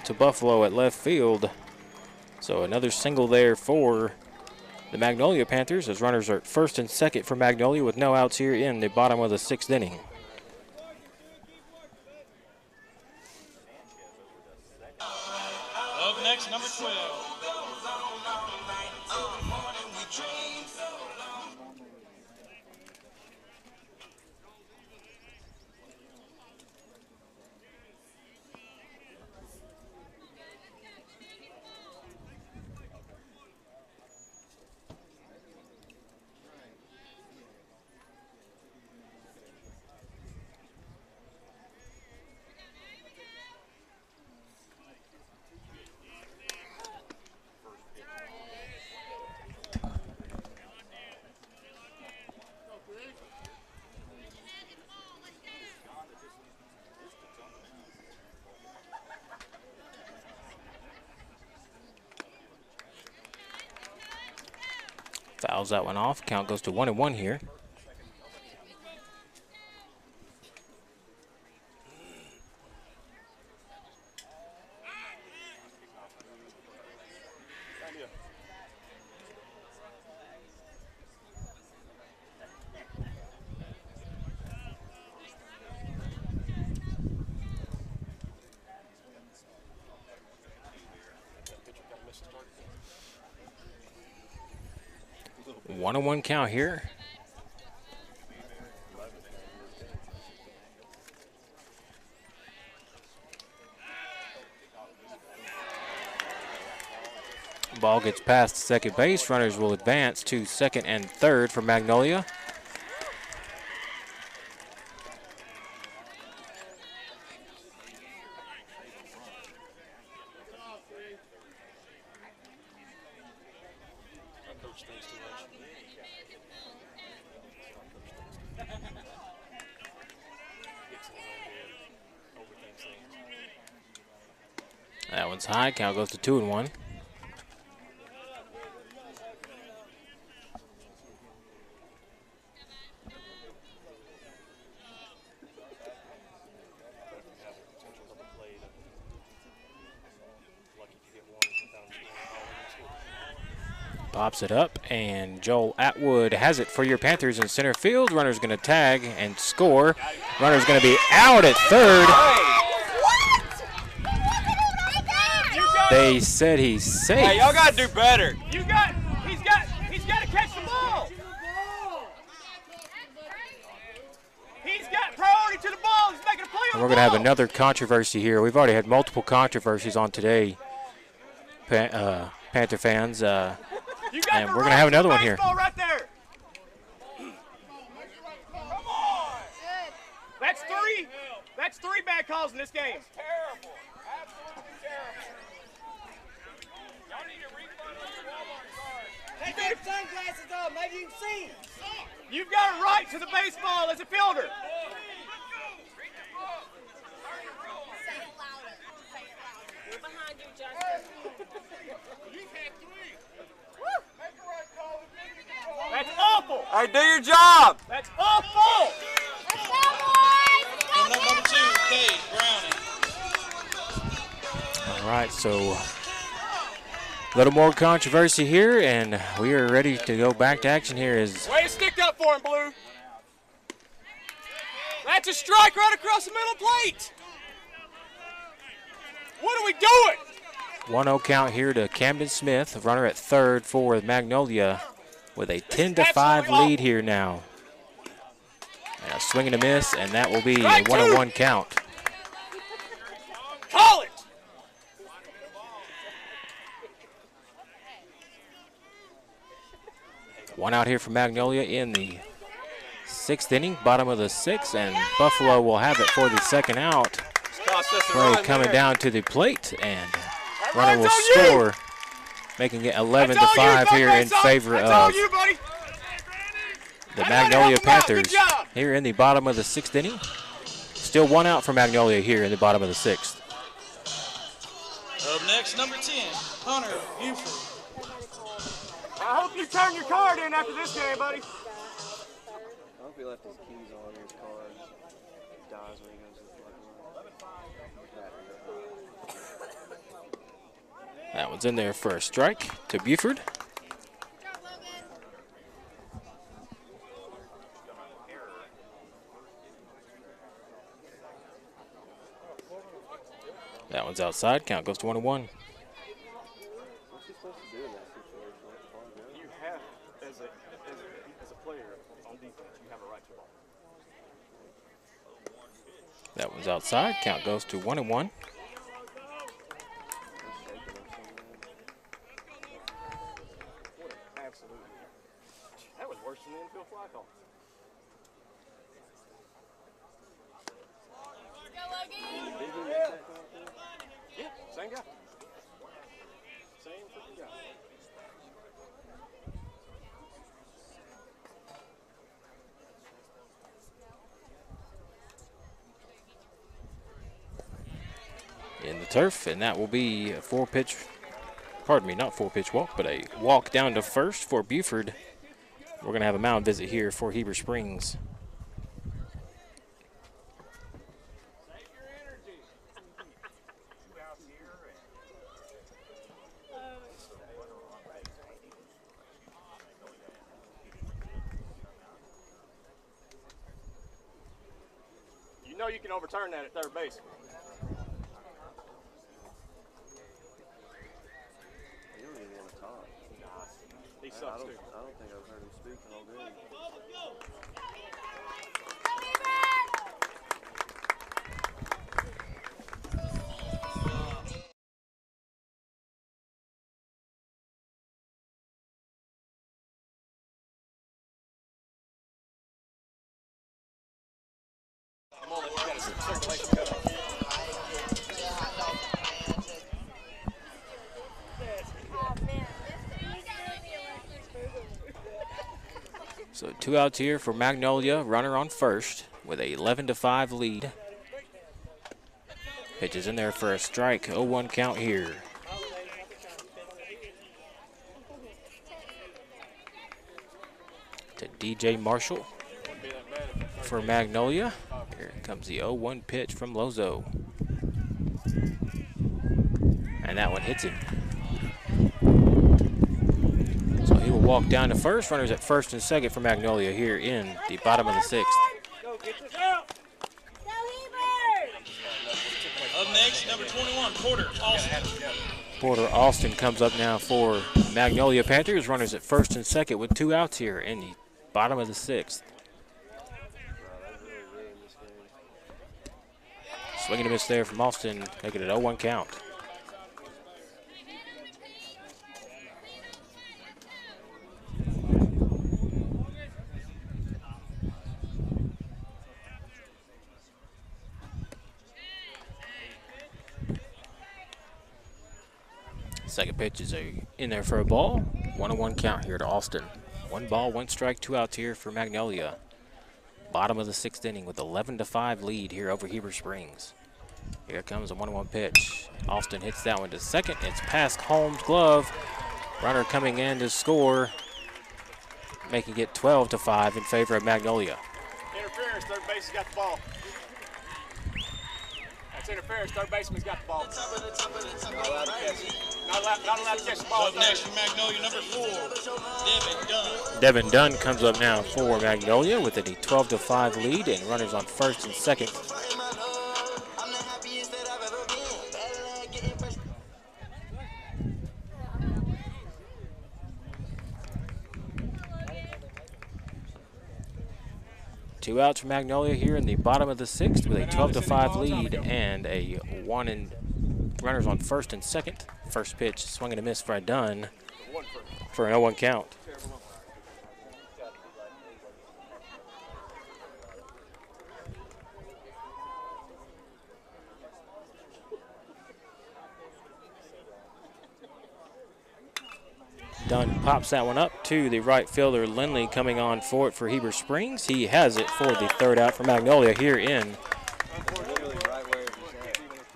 to Buffalo at left field. So another single there for the Magnolia Panthers as runners are at first and second for Magnolia with no outs here in the bottom of the 6th inning. Up next, number 12. Fouls that one off. Count goes to 1-1 here. One on one count here. Ball gets past second base. Runners will advance to second and third for Magnolia. That one's high. Count goes to 2-1. Pops it up, and Joel Atwood has it for your Panthers in center field. Runner's going to tag and score. Runner's going to be out at third. They said he's safe. Hey, y'all got to do better. He's got to catch the ball. He's got priority to the ball. He's making a play on the ball. We're going to have another controversy here. We've already had multiple controversies on today, Panther fans. And we're going to have another one here. Right there. Come on. That's three. That's 3 bad calls in this game. That's terrible. Absolutely terrible. Y'all need to refund on your Walmart card. Take your sunglasses off. Maybe you can see. You've got a right to the baseball as a fielder. Say it louder. Say it louder. We're behind you, Justin. That's awful. Hey, do your job. That's awful. Let's go, boys. Coming up, number 2, Cade Browning. All right, so a little more controversy here, and we are ready to go back to action here. Way to stick up for him, Blue. That's a strike right across the middle plate. What are we doing? 1-0 count here to Camden Smith, runner at third for Magnolia, with a 10-5 lead here now. And a swing and a miss, and that will be a 1-1 count. Call it. One out here for Magnolia in the 6th inning, bottom of the 6th, and Buffalo will have it for the second out. Play coming down to the plate, and runner will score, making it 11-5 here in favor of the Magnolia Panthers here in the bottom of the 6th inning. Still 1 out for Magnolia here in the bottom of the 6th. Up next, number 10, Hunter Buford. I hope you turn your card in after this game, buddy. I hope he left his keys on his car. He dies when he goes to the fucking room. That one's in there for a strike to Buford. That one's outside. Count goes to 1-1. What's he supposed to do in that situation? Let the ball go? You have, as a player on defense, you have a right to ball. That one's outside. Count goes to 1-1. Absolutely. That was worse than the infield fly call. Yeah, same guy. Same freaking guy. In the turf, and that will be a four-pitch, pardon me, not four-pitch walk, but a walk down to first for Buford. We're going to have a mound visit here for Heber Springs. You know you can overturn that at third base. He don't even want to talk. He I sucks don't too. think I've heard him speak all day. Come on, let's get a circulation cut off. So 2 outs here for Magnolia, runner on first with a 11-5 lead. Pitches in there for a strike, 0-1 count here. To DJ Marshall for Magnolia. Here comes the 0-1 pitch from Lozo. And that one hits him. So he will walk down to first. Runners at first and second for Magnolia here in the bottom of the sixth. Go Heber! Up next, number 21, Porter Austin. Porter Austin comes up now for Magnolia Panthers. Runners at first and second with 2 outs here in the bottom of the sixth. Swing and a miss there from Austin, making it 0-1 count. Second pitch is in there for a ball. 1-1 count here to Austin. 1 ball, 1 strike, 2 outs here for Magnolia. Bottom of the sixth inning with 11-5 lead here over Heber Springs. Here comes a 1-1 pitch. Austin hits that one to second. It's past Holmes' glove. Runner coming in to score, making it 12-5 in favor of Magnolia. Interference, third baseman's got the ball. That's interference, third baseman's got the ball. Not allowed to catch the ball. Up next for Magnolia, number 4, Devin Dunn. Devin Dunn comes up now for Magnolia with a 12-5 lead and runners on first and second. Two outs for Magnolia here in the bottom of the sixth with a 12-5 lead and a runners on first and second. First pitch, swing and a miss for Dunn for an 0-1 count. Dunn pops that one up to the right fielder, Lindley, coming on for it for Heber Springs. He has it for the third out for Magnolia here in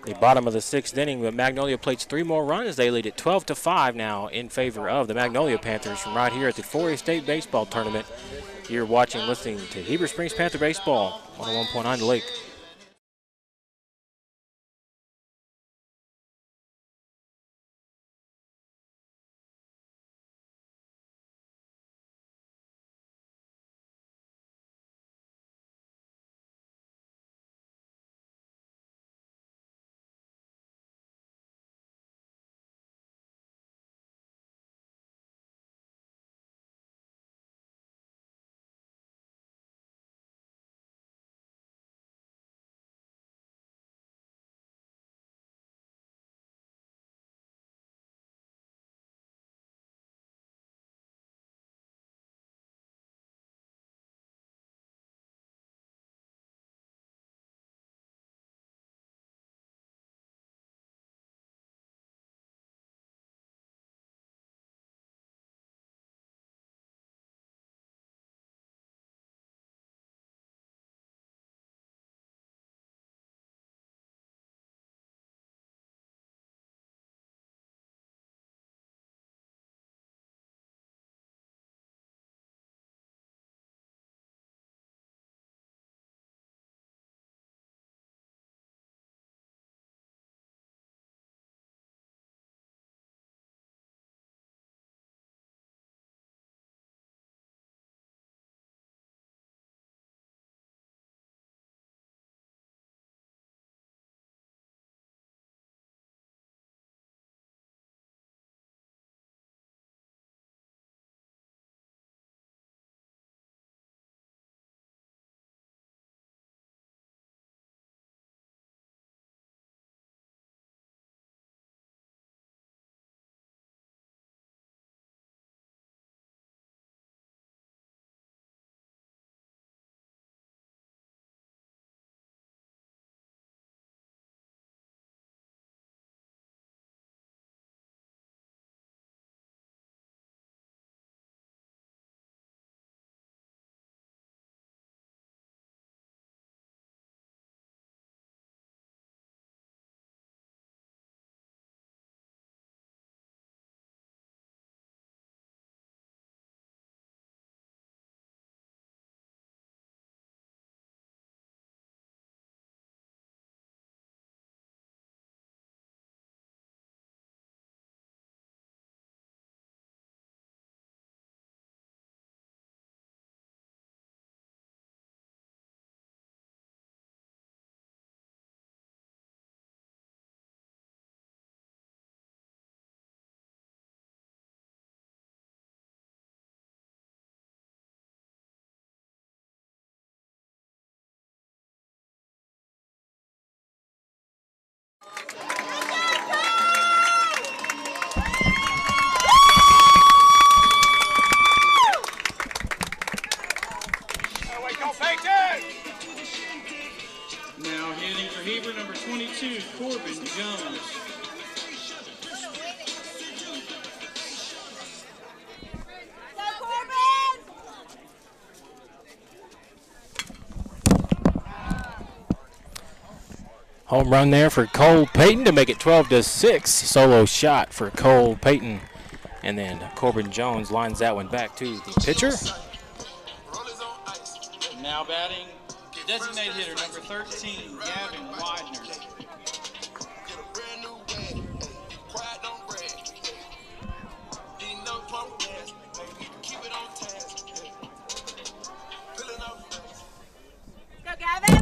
the bottom of the sixth inning. But Magnolia plates 3 more runs. They lead at 12-5 now in favor of the Magnolia Panthers from right here at the 4A State Baseball Tournament. You're watching, listening to Heber Springs Panther Baseball on 101.9 The Lake. Home run there for Cole Payton to make it 12-6. Solo shot for Cole Payton. And then Corbin Jones lines that one back to the pitcher. Now batting, designated hitter number 13, Gavin Widener. Go, Gavin.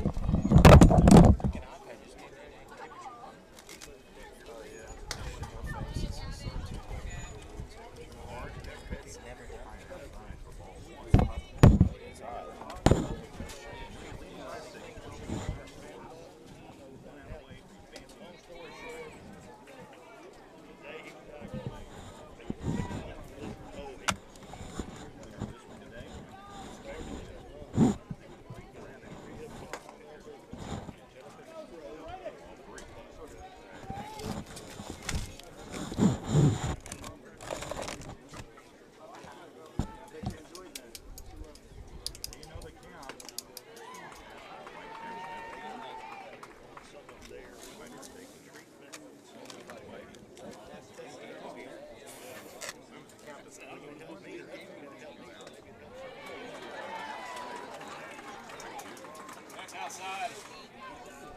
Outside.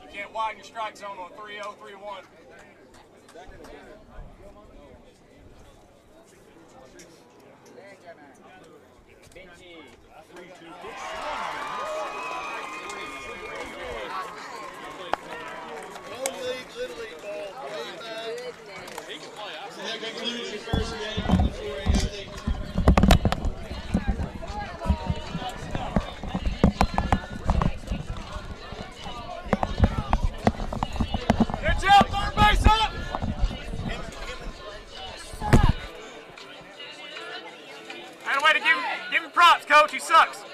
You can't widen your strike zone on 3-0, 3-1. That concludes the first game on the 4A state. Good job, third base up! And a way to give him props, coach. He sucks.